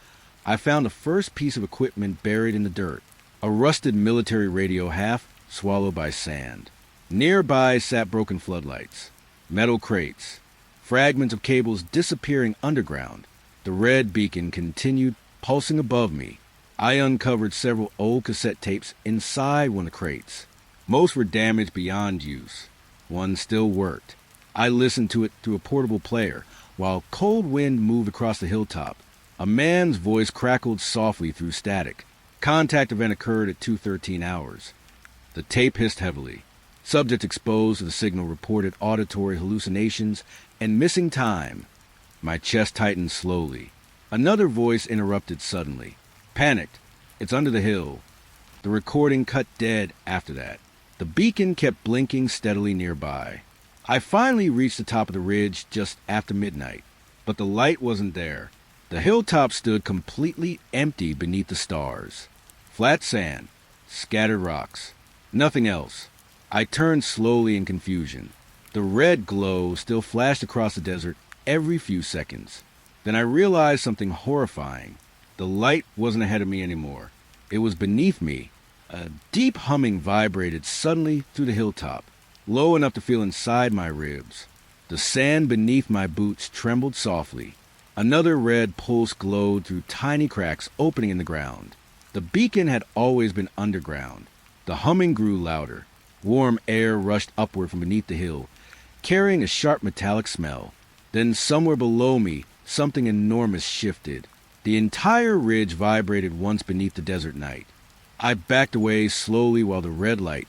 I found the first piece of equipment buried in the dirt, a rusted military radio half swallowed by sand. Nearby sat broken floodlights, metal crates, fragments of cables disappearing underground. The red beacon continued pulsing above me, I uncovered several old cassette tapes inside one of the crates. Most were damaged beyond use. One still worked. I listened to it through a portable player while cold wind moved across the hilltop. A man's voice crackled softly through static. Contact event occurred at 2:13 hours. The tape hissed heavily. Subject exposed to the signal reported auditory hallucinations and missing time. My chest tightened slowly. Another voice interrupted suddenly. Panicked. It's under the hill. The recording cut dead after that. The beacon kept blinking steadily nearby. I finally reached the top of the ridge just after midnight, but the light wasn't there. The hilltop stood completely empty beneath the stars. Flat sand, scattered rocks, nothing else. I turned slowly in confusion. The red glow still flashed across the desert every few seconds. Then I realized something horrifying. The light wasn't ahead of me anymore. It was beneath me. A deep humming vibrated suddenly through the hilltop, low enough to feel inside my ribs. The sand beneath my boots trembled softly. Another red pulse glowed through tiny cracks opening in the ground. The beacon had always been underground. The humming grew louder. Warm air rushed upward from beneath the hill, carrying a sharp metallic smell. Then somewhere below me, something enormous shifted. The entire ridge vibrated once beneath the desert night. I backed away slowly while the red light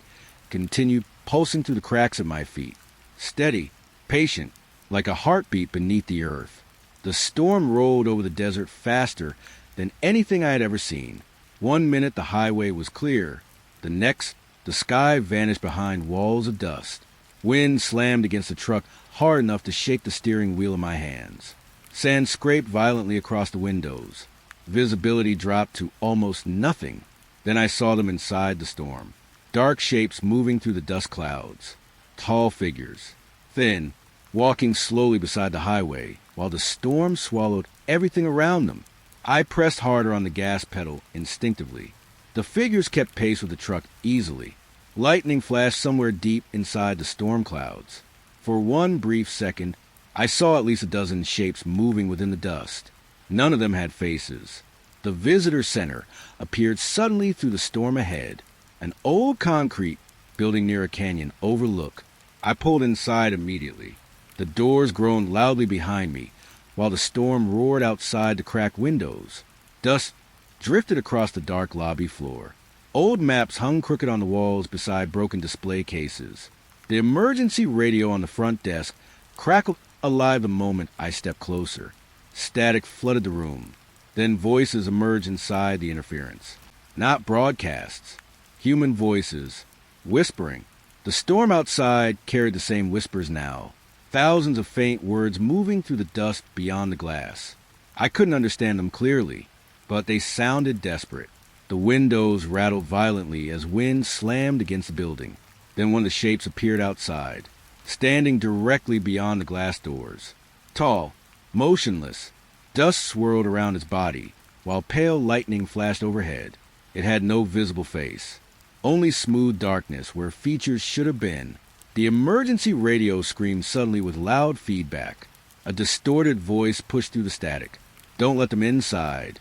continued pulsing through the cracks at my feet. Steady, patient, like a heartbeat beneath the earth. The storm rolled over the desert faster than anything I had ever seen. 1 minute the highway was clear. The next, the sky vanished behind walls of dust. Wind slammed against the truck hard enough to shake the steering wheel in my hands. Sand scraped violently across the windows. Visibility dropped to almost nothing. Then I saw them inside the storm. Dark shapes moving through the dust clouds. Tall figures, thin, walking slowly beside the highway, while the storm swallowed everything around them. I pressed harder on the gas pedal instinctively. The figures kept pace with the truck easily. Lightning flashed somewhere deep inside the storm clouds. For one brief second, I saw at least a dozen shapes moving within the dust. None of them had faces. The visitor center appeared suddenly through the storm ahead. An old concrete building near a canyon overlook. I pulled inside immediately. The doors groaned loudly behind me, while the storm roared outside the cracked windows. Dust drifted across the dark lobby floor. Old maps hung crooked on the walls beside broken display cases. The emergency radio on the front desk crackled alive the moment I stepped closer. Static flooded the room. Then voices emerged inside the interference. Not broadcasts. Human voices. Whispering. The storm outside carried the same whispers now. Thousands of faint words moving through the dust beyond the glass. I couldn't understand them clearly, but they sounded desperate. The windows rattled violently as wind slammed against the building. Then one of the shapes appeared outside, standing directly beyond the glass doors. Tall, motionless, dust swirled around its body, while pale lightning flashed overhead. It had no visible face, only smooth darkness where features should have been. The emergency radio screamed suddenly with loud feedback. A distorted voice pushed through the static. "Don't let them inside."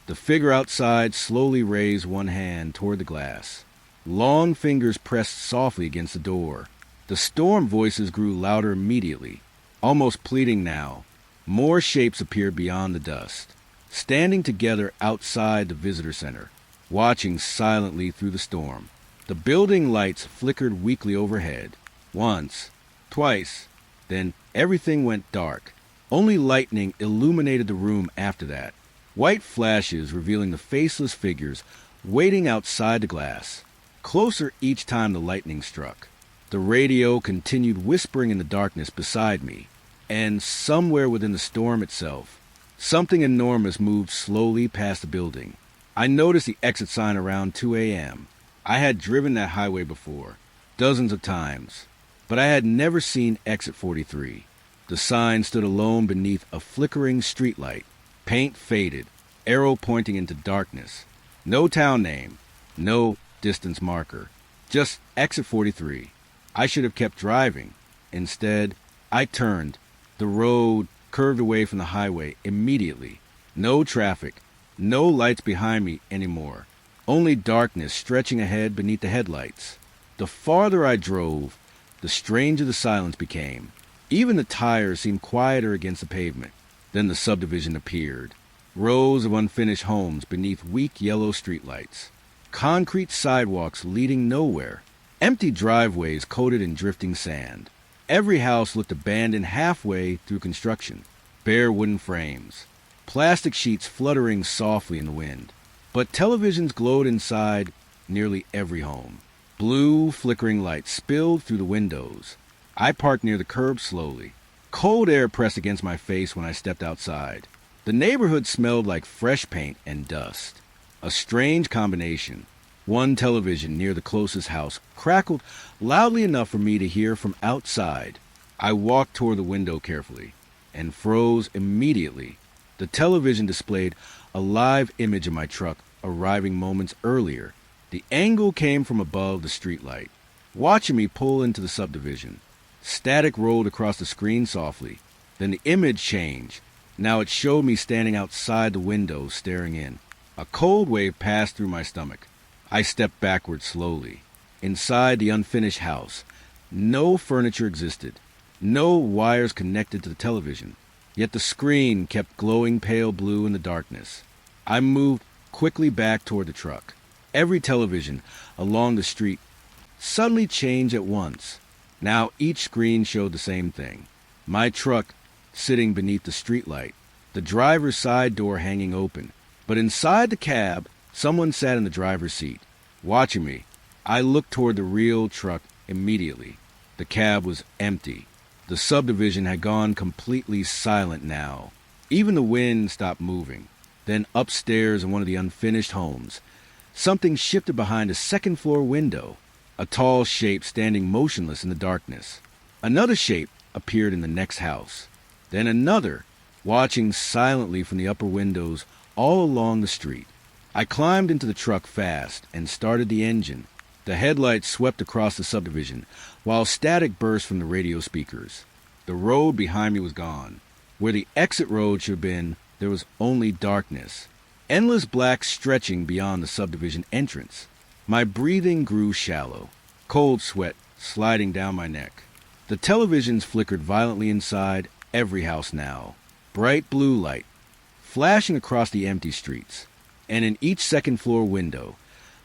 The figure outside slowly raised one hand toward the glass. Long fingers pressed softly against the door. The storm voices grew louder immediately, almost pleading now. More shapes appeared beyond the dust, standing together outside the visitor center, watching silently through the storm. The building lights flickered weakly overhead. Once, twice, then everything went dark. Only lightning illuminated the room after that. White flashes revealing the faceless figures waiting outside the glass, closer each time the lightning struck. The radio continued whispering in the darkness beside me, and somewhere within the storm itself, something enormous moved slowly past the building. I noticed the exit sign around 2 a.m. I had driven that highway before, dozens of times, but I had never seen exit 43. The sign stood alone beneath a flickering streetlight, paint faded, arrow pointing into darkness. No town name, no distance marker, just exit 43. I should have kept driving. Instead, I turned. The road curved away from the highway immediately. No traffic, No lights behind me anymore. Only darkness stretching ahead beneath the headlights. The farther I drove, the stranger the silence became. Even the tires seemed quieter against the pavement. Then the subdivision appeared. Rows of unfinished homes beneath weak yellow streetlights. Concrete sidewalks leading nowhere. Empty driveways coated in drifting sand. Every house looked abandoned halfway through construction. Bare wooden frames. Plastic sheets fluttering softly in the wind. But televisions glowed inside nearly every home. Blue, flickering lights spilled through the windows. I parked near the curb slowly. Cold air pressed against my face when I stepped outside. The neighborhood smelled like fresh paint and dust. A strange combination. One television near the closest house crackled loudly enough for me to hear from outside. I walked toward the window carefully and froze immediately. The television displayed a live image of my truck arriving moments earlier. The angle came from above the streetlight, watching me pull into the subdivision. Static rolled across the screen softly. Then the image changed. Now it showed me standing outside the window, staring in. A cold wave passed through my stomach. I stepped backward slowly. Inside the unfinished house, no furniture existed. No wires connected to the television. Yet the screen kept glowing pale blue in the darkness. I moved quickly back toward the truck. Every television along the street suddenly changed at once. Now each screen showed the same thing. My truck sitting beneath the streetlight, the driver's side door hanging open. But inside the cab, someone sat in the driver's seat, watching me. I looked toward the real truck immediately. The cab was empty. The subdivision had gone completely silent now. Even the wind stopped moving. Then upstairs in one of the unfinished homes, something shifted behind a second-floor window, a tall shape standing motionless in the darkness. Another shape appeared in the next house. Then another, watching silently from the upper windows all along the street. I climbed into the truck fast and started the engine. The headlights swept across the subdivision, while static burst from the radio speakers. The road behind me was gone. Where the exit road should have been, there was only darkness. Endless black stretching beyond the subdivision entrance. My breathing grew shallow, cold sweat sliding down my neck. The televisions flickered violently inside every house now. Bright blue light, flashing across the empty streets. And in each second-floor window,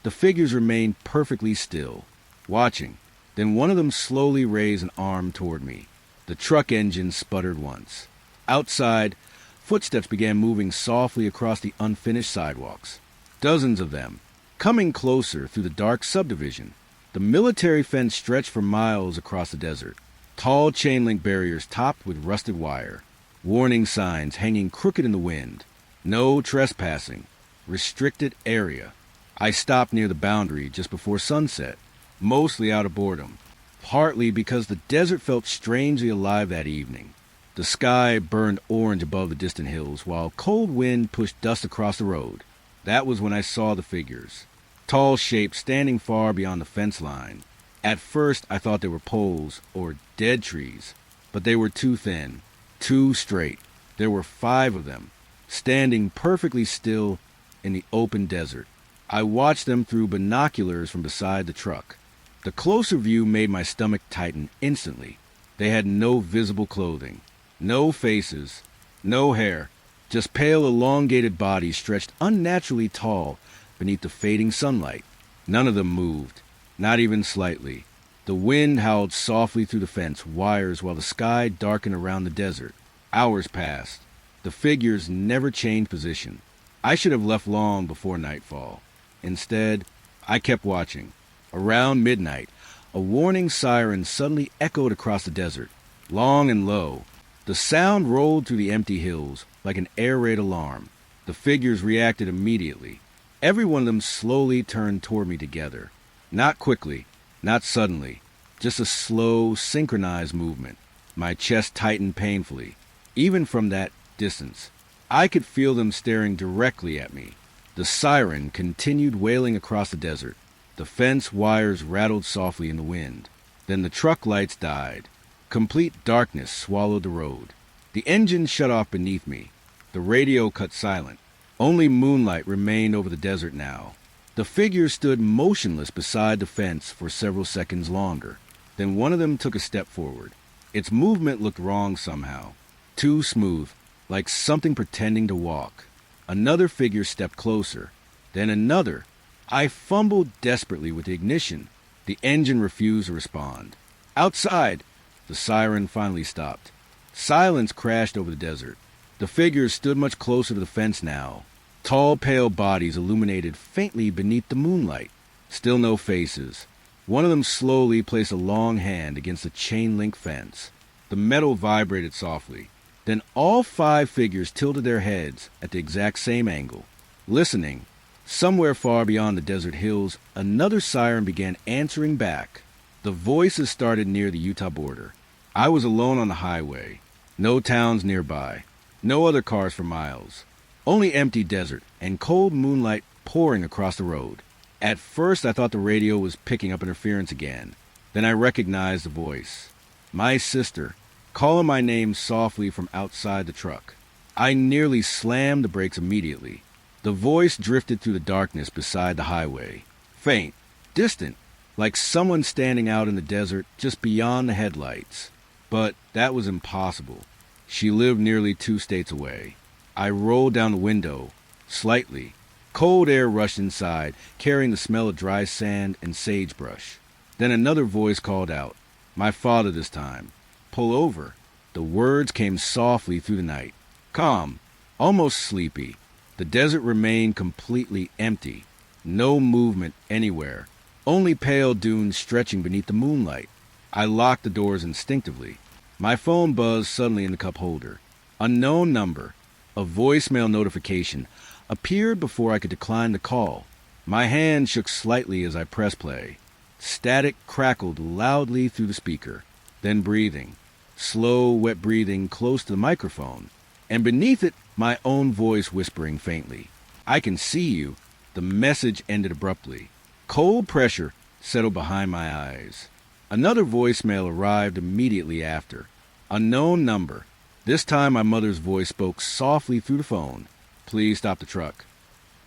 the figures remained perfectly still, watching. Then one of them slowly raised an arm toward me. The truck engine sputtered once. Outside, footsteps began moving softly across the unfinished sidewalks. Dozens of them, coming closer through the dark subdivision. The military fence stretched for miles across the desert. Tall chain-link barriers topped with rusted wire. Warning signs hanging crooked in the wind. No trespassing. Restricted area. I stopped near the boundary just before sunset, mostly out of boredom, partly because the desert felt strangely alive that evening. The sky burned orange above the distant hills, while cold wind pushed dust across the road. That was when I saw the figures. Tall shapes standing far beyond the fence line. At first, I thought they were poles or dead trees, but they were too thin, too straight. There were 5 of them, standing perfectly still in the open desert. I watched them through binoculars from beside the truck. The closer view made my stomach tighten instantly. They had no visible clothing, no faces, no hair, just pale, elongated bodies stretched unnaturally tall beneath the fading sunlight. None of them moved, not even slightly. The wind howled softly through the fence wires while the sky darkened around the desert. Hours passed. The figures never changed position. I should have left long before nightfall. Instead, I kept watching. Around midnight, a warning siren suddenly echoed across the desert, long and low. The sound rolled through the empty hills like an air raid alarm. The figures reacted immediately. Every one of them slowly turned toward me together. Not quickly, not suddenly, just a slow, synchronized movement. My chest tightened painfully, even from that distance. I could feel them staring directly at me. The siren continued wailing across the desert. The fence wires rattled softly in the wind. Then the truck lights died. Complete darkness swallowed the road. The engine shut off beneath me. The radio cut silent. Only moonlight remained over the desert now. The figures stood motionless beside the fence for several seconds longer. Then one of them took a step forward. Its movement looked wrong somehow. Too smooth, like something pretending to walk. Another figure stepped closer. Then another. I fumbled desperately with the ignition. The engine refused to respond. Outside! The siren finally stopped. Silence crashed over the desert. The figures stood much closer to the fence now. Tall, pale bodies illuminated faintly beneath the moonlight. Still no faces. One of them slowly placed a long hand against the chain-link fence. The metal vibrated softly. Then all 5 figures tilted their heads at the exact same angle. Listening, somewhere far beyond the desert hills, another siren began answering back. The voices started near the Utah border. I was alone on the highway. No towns nearby. No other cars for miles. Only empty desert and cold moonlight pouring across the road. At first I thought the radio was picking up interference again. Then I recognized the voice. My sister, calling my name softly from outside the truck. I nearly slammed the brakes immediately. The voice drifted through the darkness beside the highway. Faint, distant, like someone standing out in the desert just beyond the headlights. But that was impossible. She lived nearly 2 states away. I rolled down the window, slightly. Cold air rushed inside, carrying the smell of dry sand and sagebrush. Then another voice called out. My father this time. Pull over. The words came softly through the night. Calm, almost sleepy. The desert remained completely empty. No movement anywhere. Only pale dunes stretching beneath the moonlight. I locked the doors instinctively. My phone buzzed suddenly in the cup holder. Unknown number. A voicemail notification appeared before I could decline the call. My hand shook slightly as I pressed play. Static crackled loudly through the speaker. Then breathing. Slow, wet breathing close to the microphone. And beneath it, my own voice whispering faintly. I can see you. The message ended abruptly. Cold pressure settled behind my eyes. Another voicemail arrived immediately after. Unknown number. This time my mother's voice spoke softly through the phone. Please stop the truck.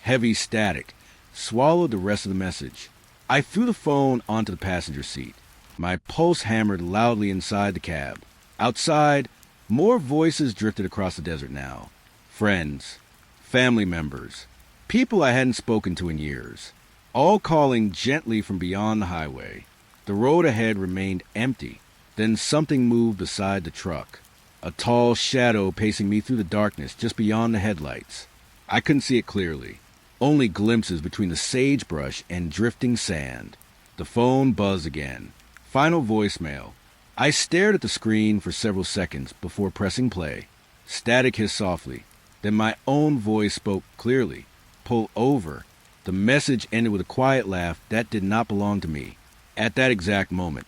Heavy static swallowed the rest of the message. I threw the phone onto the passenger seat. My pulse hammered loudly inside the cab. Outside, more voices drifted across the desert now. Friends, family members, people I hadn't spoken to in years, all calling gently from beyond the highway. The road ahead remained empty. Then something moved beside the truck. A tall shadow pacing me through the darkness just beyond the headlights. I couldn't see it clearly. Only glimpses between the sagebrush and drifting sand. The phone buzzed again. Final voicemail. I stared at the screen for several seconds before pressing play. Static hissed softly. Then my own voice spoke clearly. Pull over. The message ended with a quiet laugh that did not belong to me. At that exact moment,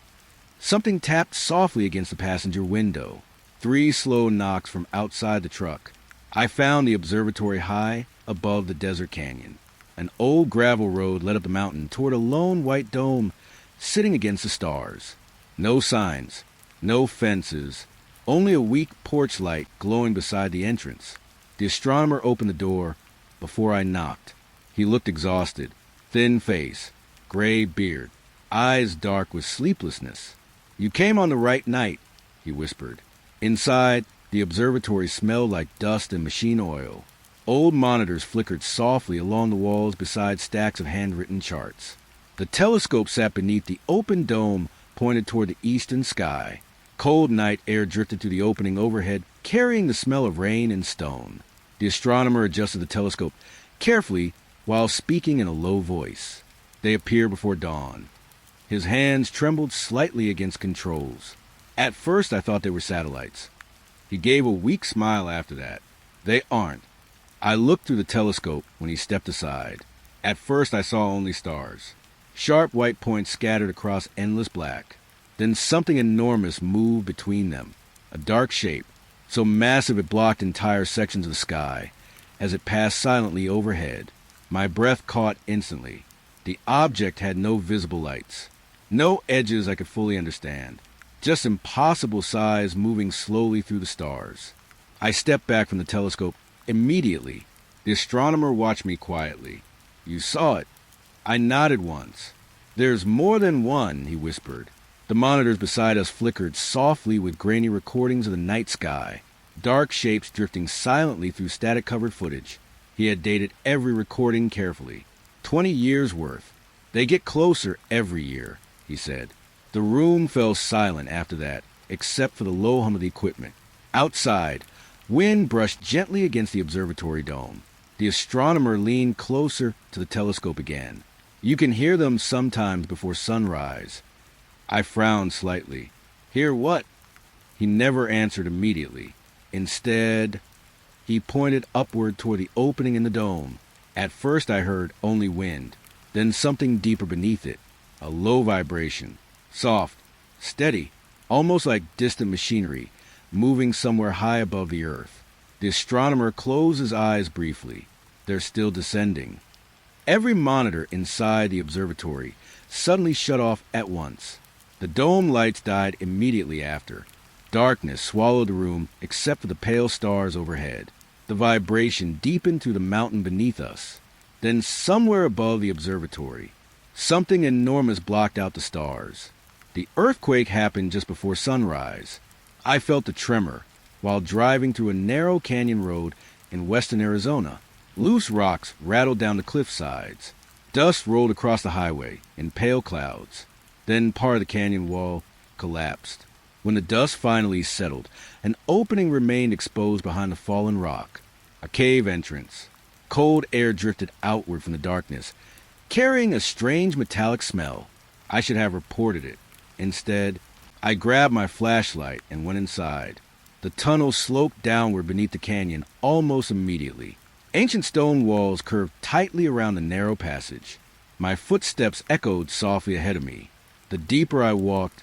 something tapped softly against the passenger window. 3 slow knocks from outside the truck. I found the observatory high above the desert canyon. An old gravel road led up the mountain toward a lone white dome sitting against the stars. No signs, no fences, only a weak porch light glowing beside the entrance. The astronomer opened the door before I knocked. He looked exhausted, thin face, gray beard, eyes dark with sleeplessness. You came on the right night, he whispered. Inside, the observatory smelled like dust and machine oil. Old monitors flickered softly along the walls beside stacks of handwritten charts. The telescope sat beneath the open dome pointed toward the eastern sky. Cold night air drifted through the opening overhead, carrying the smell of rain and stone. The astronomer adjusted the telescope carefully while speaking in a low voice. They appeared before dawn. His hands trembled slightly against controls. At first I thought they were satellites. He gave a weak smile after that. They aren't. I looked through the telescope when he stepped aside. At first I saw only stars. Sharp white points scattered across endless black. Then something enormous moved between them. A dark shape, so massive it blocked entire sections of the sky. As it passed silently overhead, my breath caught instantly. The object had no visible lights. No edges I could fully understand. Just impossible size moving slowly through the stars. I stepped back from the telescope immediately. The astronomer watched me quietly. You saw it. I nodded once. There's more than one, he whispered. The monitors beside us flickered softly with grainy recordings of the night sky, dark shapes drifting silently through static-covered footage. He had dated every recording carefully. 20 years worth. They get closer every year, he said. The room fell silent after that, except for the low hum of the equipment. Outside, wind brushed gently against the observatory dome. The astronomer leaned closer to the telescope again. You can hear them sometimes before sunrise. I frowned slightly. Hear what? He never answered immediately. Instead, he pointed upward toward the opening in the dome. At first I heard only wind, then something deeper beneath it, a low vibration, soft, steady, almost like distant machinery, moving somewhere high above the earth. The astronomer closed his eyes briefly. They're still descending. Every monitor inside the observatory suddenly shut off at once. The dome lights died immediately after. Darkness swallowed the room except for the pale stars overhead. The vibration deepened through the mountain beneath us. Then somewhere above the observatory, something enormous blocked out the stars. The earthquake happened just before sunrise. I felt the tremor while driving through a narrow canyon road in western Arizona. Loose rocks rattled down the cliff sides. Dust rolled across the highway in pale clouds. Then part of the canyon wall collapsed. When the dust finally settled, an opening remained exposed behind the fallen rock. A cave entrance. Cold air drifted outward from the darkness, carrying a strange metallic smell. I should have reported it. Instead, I grabbed my flashlight and went inside. The tunnel sloped downward beneath the canyon almost immediately. Ancient stone walls curved tightly around the narrow passage. My footsteps echoed softly ahead of me. The deeper I walked,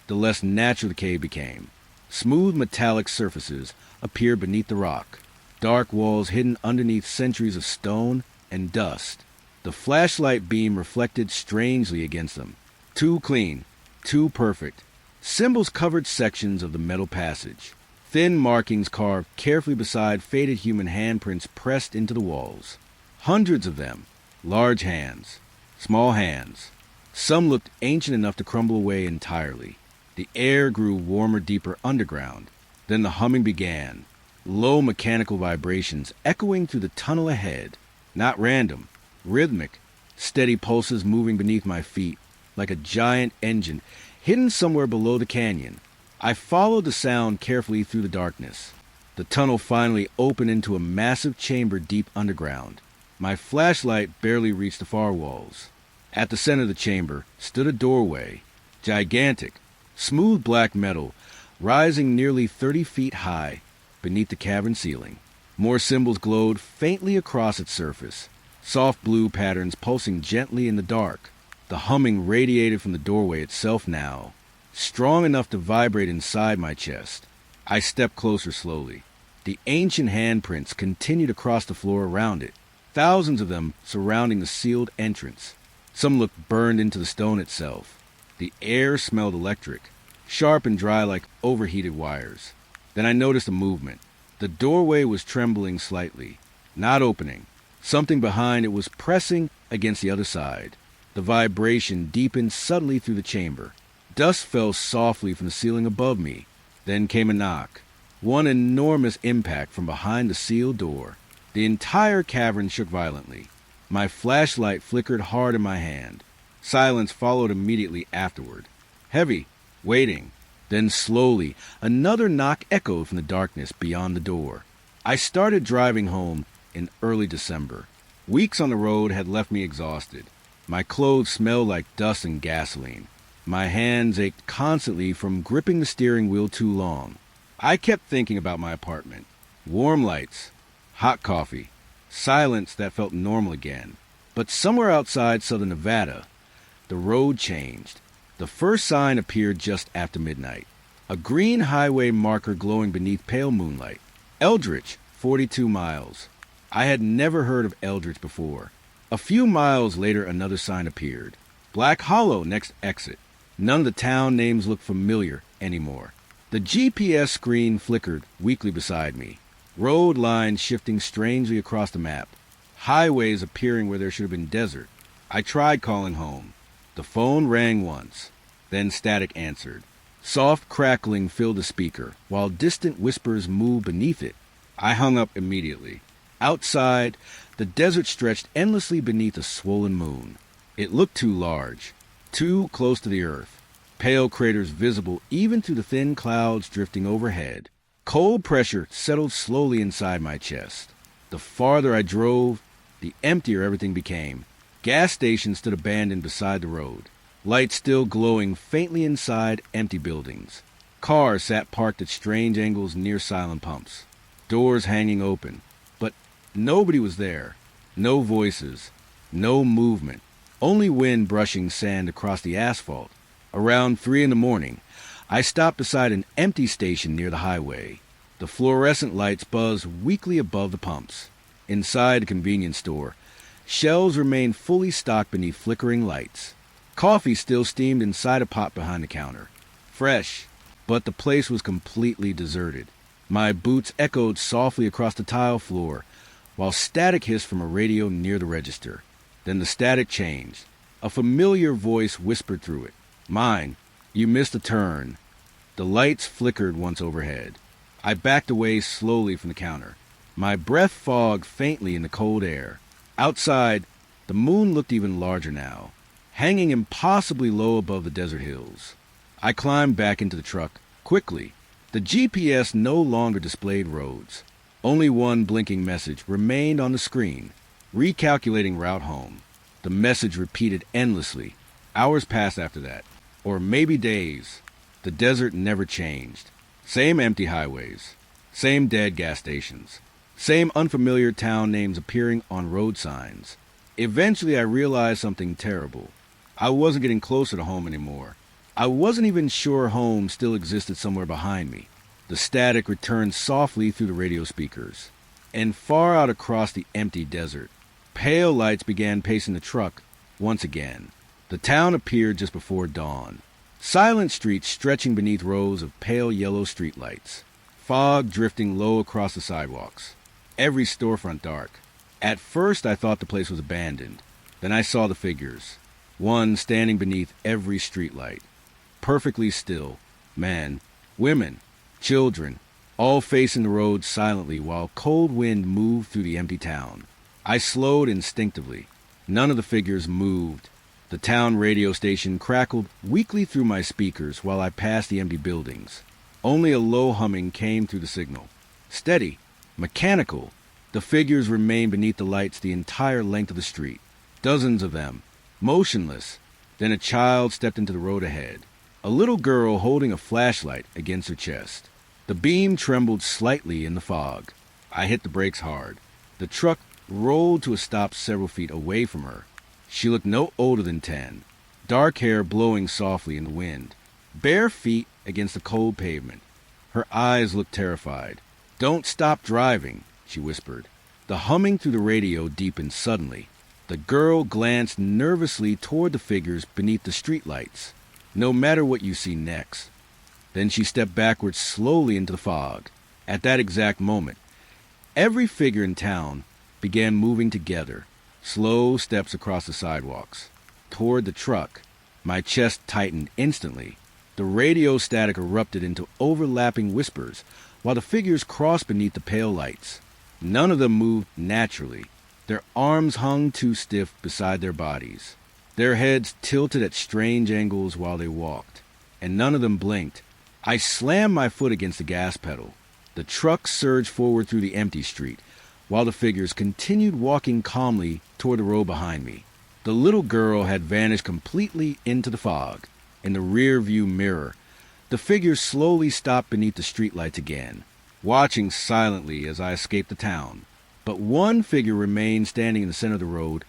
the less natural the cave became. Smooth metallic surfaces appeared beneath the rock, dark walls hidden underneath centuries of stone and dust. The flashlight beam reflected strangely against them. Too clean, too perfect. Symbols covered sections of the metal passage. Thin markings carved carefully beside faded human handprints pressed into the walls. Hundreds of them. Large hands. Small hands. Some looked ancient enough to crumble away entirely. The air grew warmer deeper underground. Then the humming began. Low mechanical vibrations echoing through the tunnel ahead. Not random. Rhythmic. Steady pulses moving beneath my feet, like a giant engine hidden somewhere below the canyon. I followed the sound carefully through the darkness. The tunnel finally opened into a massive chamber deep underground. My flashlight barely reached the far walls. At the center of the chamber stood a doorway, gigantic, smooth black metal, rising nearly 30 feet high beneath the cavern ceiling. More symbols glowed faintly across its surface, soft blue patterns pulsing gently in the dark. The humming radiated from the doorway itself now, strong enough to vibrate inside my chest. I stepped closer slowly. The ancient handprints continued across the floor around it, thousands of them surrounding the sealed entrance. Some looked burned into the stone itself. The air smelled electric, sharp and dry like overheated wires. Then I noticed a movement. The doorway was trembling slightly, not opening. Something behind it was pressing against the other side. The vibration deepened suddenly through the chamber. Dust fell softly from the ceiling above me. Then came a knock. One enormous impact from behind the sealed door. The entire cavern shook violently. My flashlight flickered hard in my hand. Silence followed immediately afterward. Heavy, waiting. Then slowly, another knock echoed from the darkness beyond the door. I started driving home in early December. Weeks on the road had left me exhausted. My clothes smelled like dust and gasoline. My hands ached constantly from gripping the steering wheel too long. I kept thinking about my apartment. Warm lights, hot coffee, silence that felt normal again. But somewhere outside southern Nevada, the road changed. The first sign appeared just after midnight. A green highway marker glowing beneath pale moonlight. Eldritch, 42 miles. I had never heard of Eldritch before. A few miles later, another sign appeared. Black Hollow, next exit. None of the town names looked familiar anymore. The GPS screen flickered weakly beside me. Road lines shifting strangely across the map. Highways appearing where there should have been desert. I tried calling home. The phone rang once. Then static answered. Soft crackling filled the speaker, while distant whispers moved beneath it. I hung up immediately. Outside, the desert stretched endlessly beneath a swollen moon. It looked too large, too close to the earth. Pale craters visible even through the thin clouds drifting overhead. Cold pressure settled slowly inside my chest. The farther I drove, the emptier everything became. Gas stations stood abandoned beside the road, lights still glowing faintly inside empty buildings. Cars sat parked at strange angles near silent pumps, doors hanging open. But nobody was there. No voices, no movement, only wind brushing sand across the asphalt. Around 3 a.m, I stopped beside an empty station near the highway. The fluorescent lights buzzed weakly above the pumps. Inside the convenience store, shelves remained fully stocked beneath flickering lights. Coffee still steamed inside a pot behind the counter. Fresh, but the place was completely deserted. My boots echoed softly across the tile floor, while static hissed from a radio near the register. Then the static changed. A familiar voice whispered through it. "Mine, you missed a turn." The lights flickered once overhead. I backed away slowly from the counter. My breath fogged faintly in the cold air. Outside, the moon looked even larger now, hanging impossibly low above the desert hills. I climbed back into the truck, quickly. The GPS no longer displayed roads. Only one blinking message remained on the screen, recalculating route home. The message repeated endlessly. Hours passed after that, or maybe days. The desert never changed. Same empty highways, same dead gas stations, same unfamiliar town names appearing on road signs. Eventually I realized something terrible. I wasn't getting closer to home anymore. I wasn't even sure home still existed somewhere behind me. The static returned softly through the radio speakers. And far out across the empty desert, pale lights began pacing the truck once again. The town appeared just before dawn. Silent streets stretching beneath rows of pale yellow streetlights. Fog drifting low across the sidewalks. Every storefront dark. At first I thought the place was abandoned. Then I saw the figures. One standing beneath every streetlight. Perfectly still. Men, women, children, all facing the road silently while cold wind moved through the empty town. I slowed instinctively. None of the figures moved. The town radio station crackled weakly through my speakers while I passed the empty buildings. Only a low humming came through the signal. Steady, mechanical. The figures remained beneath the lights the entire length of the street. Dozens of them, motionless. Then a child stepped into the road ahead. A little girl holding a flashlight against her chest. The beam trembled slightly in the fog. I hit the brakes hard. The truck rolled to a stop several feet away from her. She looked no older than 10. Dark hair blowing softly in the wind. Bare feet against the cold pavement. Her eyes looked terrified. "Don't stop driving," she whispered. The humming through the radio deepened suddenly. The girl glanced nervously toward the figures beneath the streetlights. "No matter what you see next." Then she stepped backwards slowly into the fog. At that exact moment, every figure in town began moving together. Slow steps across the sidewalks. Toward the truck. My chest tightened instantly. The radio static erupted into overlapping whispers, while the figures crossed beneath the pale lights. None of them moved naturally. Their arms hung too stiff beside their bodies. Their heads tilted at strange angles while they walked. And none of them blinked. I slammed my foot against the gas pedal. The truck surged forward through the empty street, while the figures continued walking calmly toward the road behind me. The little girl had vanished completely into the fog. In the rear-view mirror, the figures slowly stopped beneath the streetlights again, watching silently as I escaped the town. But one figure remained standing in the center of the road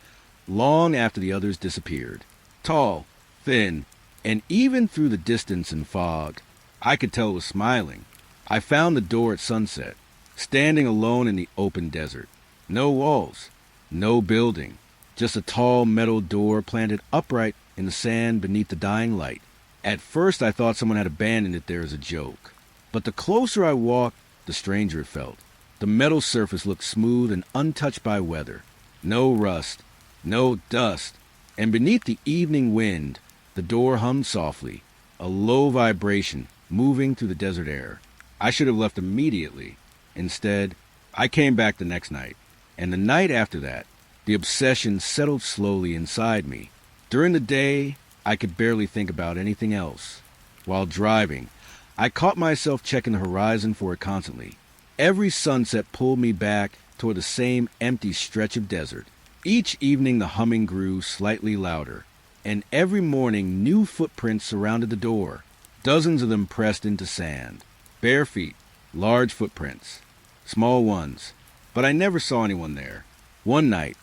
long after the others disappeared. Tall, thin, and even through the distance and fog, I could tell it was smiling. I found the door at sunset, standing alone in the open desert. No walls, no building, just a tall metal door planted upright in the sand beneath the dying light. At first I thought someone had abandoned it there as a joke. But the closer I walked, the stranger it felt. The metal surface looked smooth and untouched by weather. No rust, no dust, and beneath the evening wind, the door hummed softly, a low vibration moving through the desert air. I should have left immediately. Instead, I came back the next night, and the night after that, the obsession settled slowly inside me. During the day, I could barely think about anything else. While driving, I caught myself checking the horizon for it constantly. Every sunset pulled me back toward the same empty stretch of desert. Each evening the humming grew slightly louder, and every morning new footprints surrounded the door, dozens of them pressed into sand. Bare feet, large footprints, small ones, but I never saw anyone there. One night,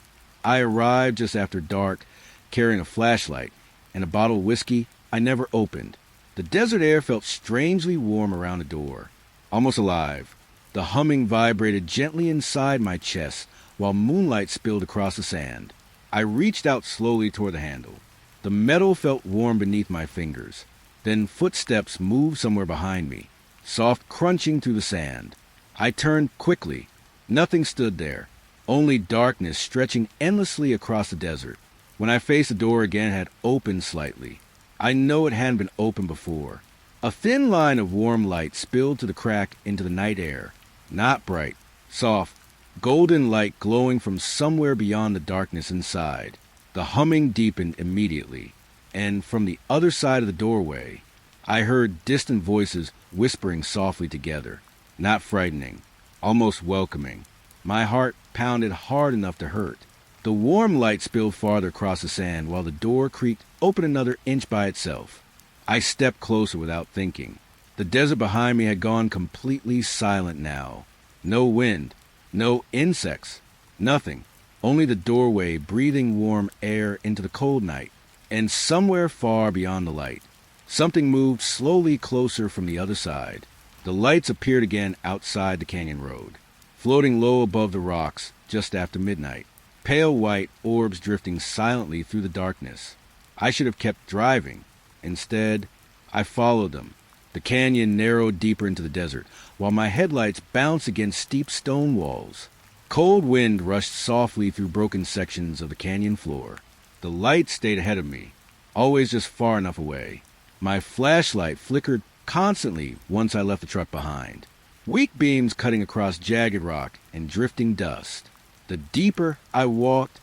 I arrived just after dark, carrying a flashlight and a bottle of whiskey I never opened. The desert air felt strangely warm around the door, almost alive. The humming vibrated gently inside my chest while moonlight spilled across the sand. I reached out slowly toward the handle. The metal felt warm beneath my fingers. Then footsteps moved somewhere behind me, soft crunching through the sand. I turned quickly. Nothing stood there, only darkness stretching endlessly across the desert. When I faced the door again, it had opened slightly. I know it hadn't been open before. A thin line of warm light spilled through the crack into the night air. Not bright, soft, golden light glowing from somewhere beyond the darkness inside. The humming deepened immediately, and from the other side of the doorway, I heard distant voices whispering softly together. Not frightening, almost welcoming. My heart pounded hard enough to hurt. The warm light spilled farther across the sand while the door creaked open another inch by itself. I stepped closer without thinking. The desert behind me had gone completely silent now. No wind, no insects, nothing. Only the doorway breathing warm air into the cold night. And somewhere far beyond the light, something moved slowly closer from the other side. The lights appeared again outside the canyon road, floating low above the rocks just after midnight. Pale white orbs drifting silently through the darkness. I should have kept driving. Instead, I followed them. The canyon narrowed deeper into the desert, while my headlights bounced against steep stone walls. Cold wind rushed softly through broken sections of the canyon floor. The light stayed ahead of me, always just far enough away. My flashlight flickered constantly once I left the truck behind. Weak beams cutting across jagged rock and drifting dust. The deeper I walked,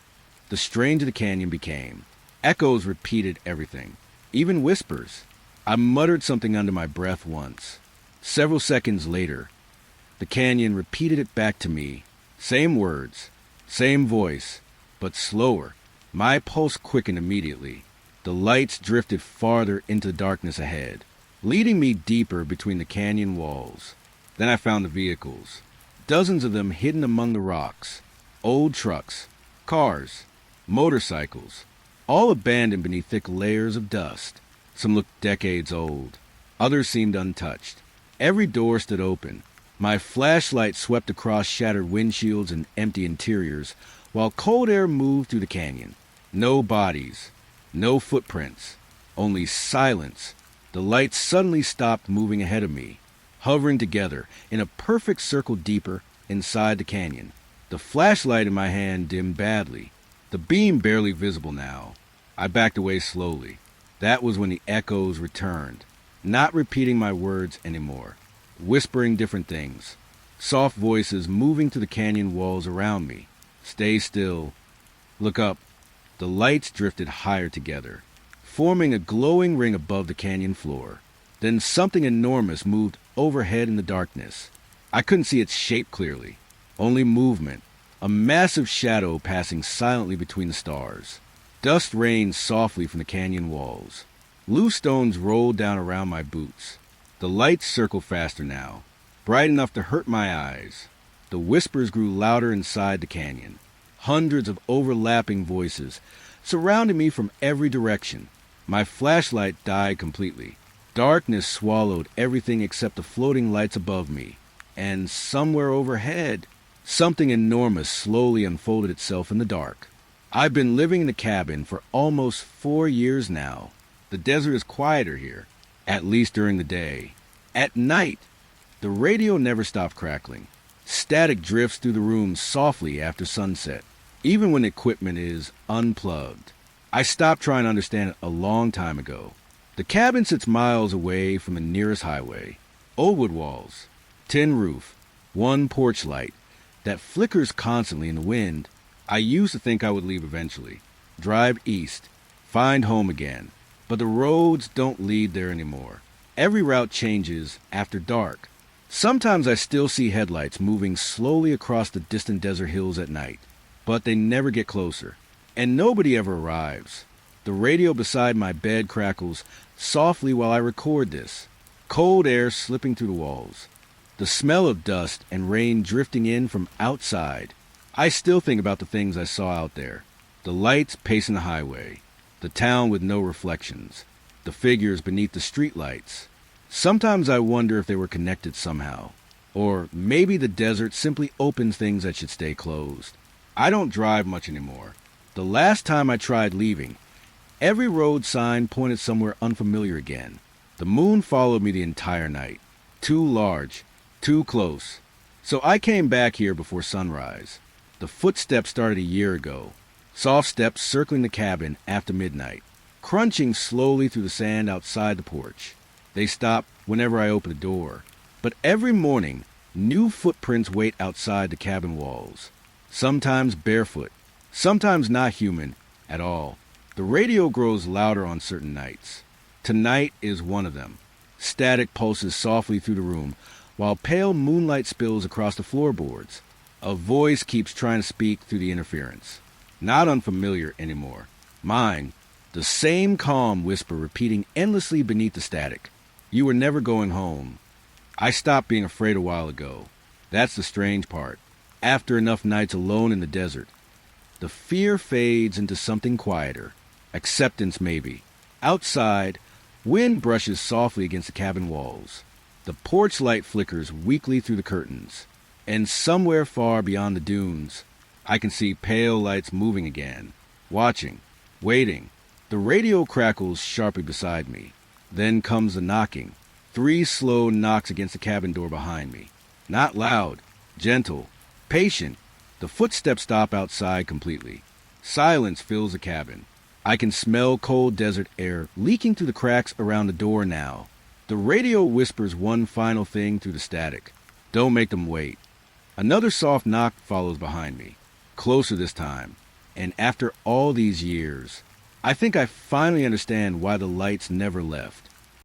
the stranger the canyon became. Echoes repeated everything, even whispers. I muttered something under my breath once. Several seconds later, the canyon repeated it back to me. Same words, same voice, but slower. My pulse quickened immediately. The lights drifted farther into the darkness ahead, leading me deeper between the canyon walls. Then I found the vehicles, dozens of them hidden among the rocks. Old trucks, cars, motorcycles, all abandoned beneath thick layers of dust. Some looked decades old. Others seemed untouched. Every door stood open. My flashlight swept across shattered windshields and empty interiors, while cold air moved through the canyon. No bodies, no footprints, only silence. The lights suddenly stopped moving ahead of me, hovering together in a perfect circle deeper inside the canyon. The flashlight in my hand dimmed badly, the beam barely visible now. I backed away slowly. That was when the echoes returned, not repeating my words anymore, whispering different things. Soft voices moving through the canyon walls around me. Stay still. Look up. The lights drifted higher together, forming a glowing ring above the canyon floor. Then something enormous moved overhead in the darkness. I couldn't see its shape clearly, only movement, a massive shadow passing silently between the stars. Dust rained softly from the canyon walls. Loose stones rolled down around my boots. The lights circled faster now, bright enough to hurt my eyes. The whispers grew louder inside the canyon. Hundreds of overlapping voices surrounded me from every direction. My flashlight died completely. Darkness swallowed everything except the floating lights above me. And somewhere overhead, something enormous slowly unfolded itself in the dark. I've been living in the cabin for almost 4 years now. The desert is quieter here, at least during the day. At night, the radio never stopped crackling. Static drifts through the room softly after sunset, even when equipment is unplugged. I stopped trying to understand it a long time ago. The cabin sits miles away from the nearest highway. Old wood walls, tin roof, one porch light that flickers constantly in the wind. I used to think I would leave eventually, drive east, find home again, but the roads don't lead there anymore. Every route changes after dark. Sometimes I still see headlights moving slowly across the distant desert hills at night, but they never get closer, and nobody ever arrives. The radio beside my bed crackles softly while I record this, cold air slipping through the walls, the smell of dust and rain drifting in from outside. I still think about the things I saw out there, the lights pacing the highway, the town with no reflections, the figures beneath the streetlights. Sometimes I wonder if they were connected somehow, or maybe the desert simply opens things that should stay closed. I don't drive much anymore. The last time I tried leaving, every road sign pointed somewhere unfamiliar again. The moon followed me the entire night. Too large, too close. So I came back here before sunrise. The footsteps started a year ago. Soft steps circling the cabin after midnight, crunching slowly through the sand outside the porch. They stop whenever I open the door. But every morning, new footprints wait outside the cabin walls. Sometimes barefoot, sometimes not human at all. The radio grows louder on certain nights. Tonight is one of them. Static pulses softly through the room, while pale moonlight spills across the floorboards. A voice keeps trying to speak through the interference. Not unfamiliar anymore. Mine, the same calm whisper repeating endlessly beneath the static. You were never going home. I stopped being afraid a while ago. That's the strange part. After enough nights alone in the desert, the fear fades into something quieter. Acceptance, maybe. Outside, wind brushes softly against the cabin walls. The porch light flickers weakly through the curtains. And somewhere far beyond the dunes, I can see pale lights moving again. Watching. Waiting. The radio crackles sharply beside me. Then comes the knocking. 3 slow knocks against the cabin door behind me. Not loud. Gentle. Patient. The footsteps stop outside completely. Silence fills the cabin. I can smell cold desert air leaking through the cracks around the door now. The radio whispers one final thing through the static. Don't make them wait. Another soft knock follows behind me. Closer this time. And after all these years, I think I finally understand why the lights never left.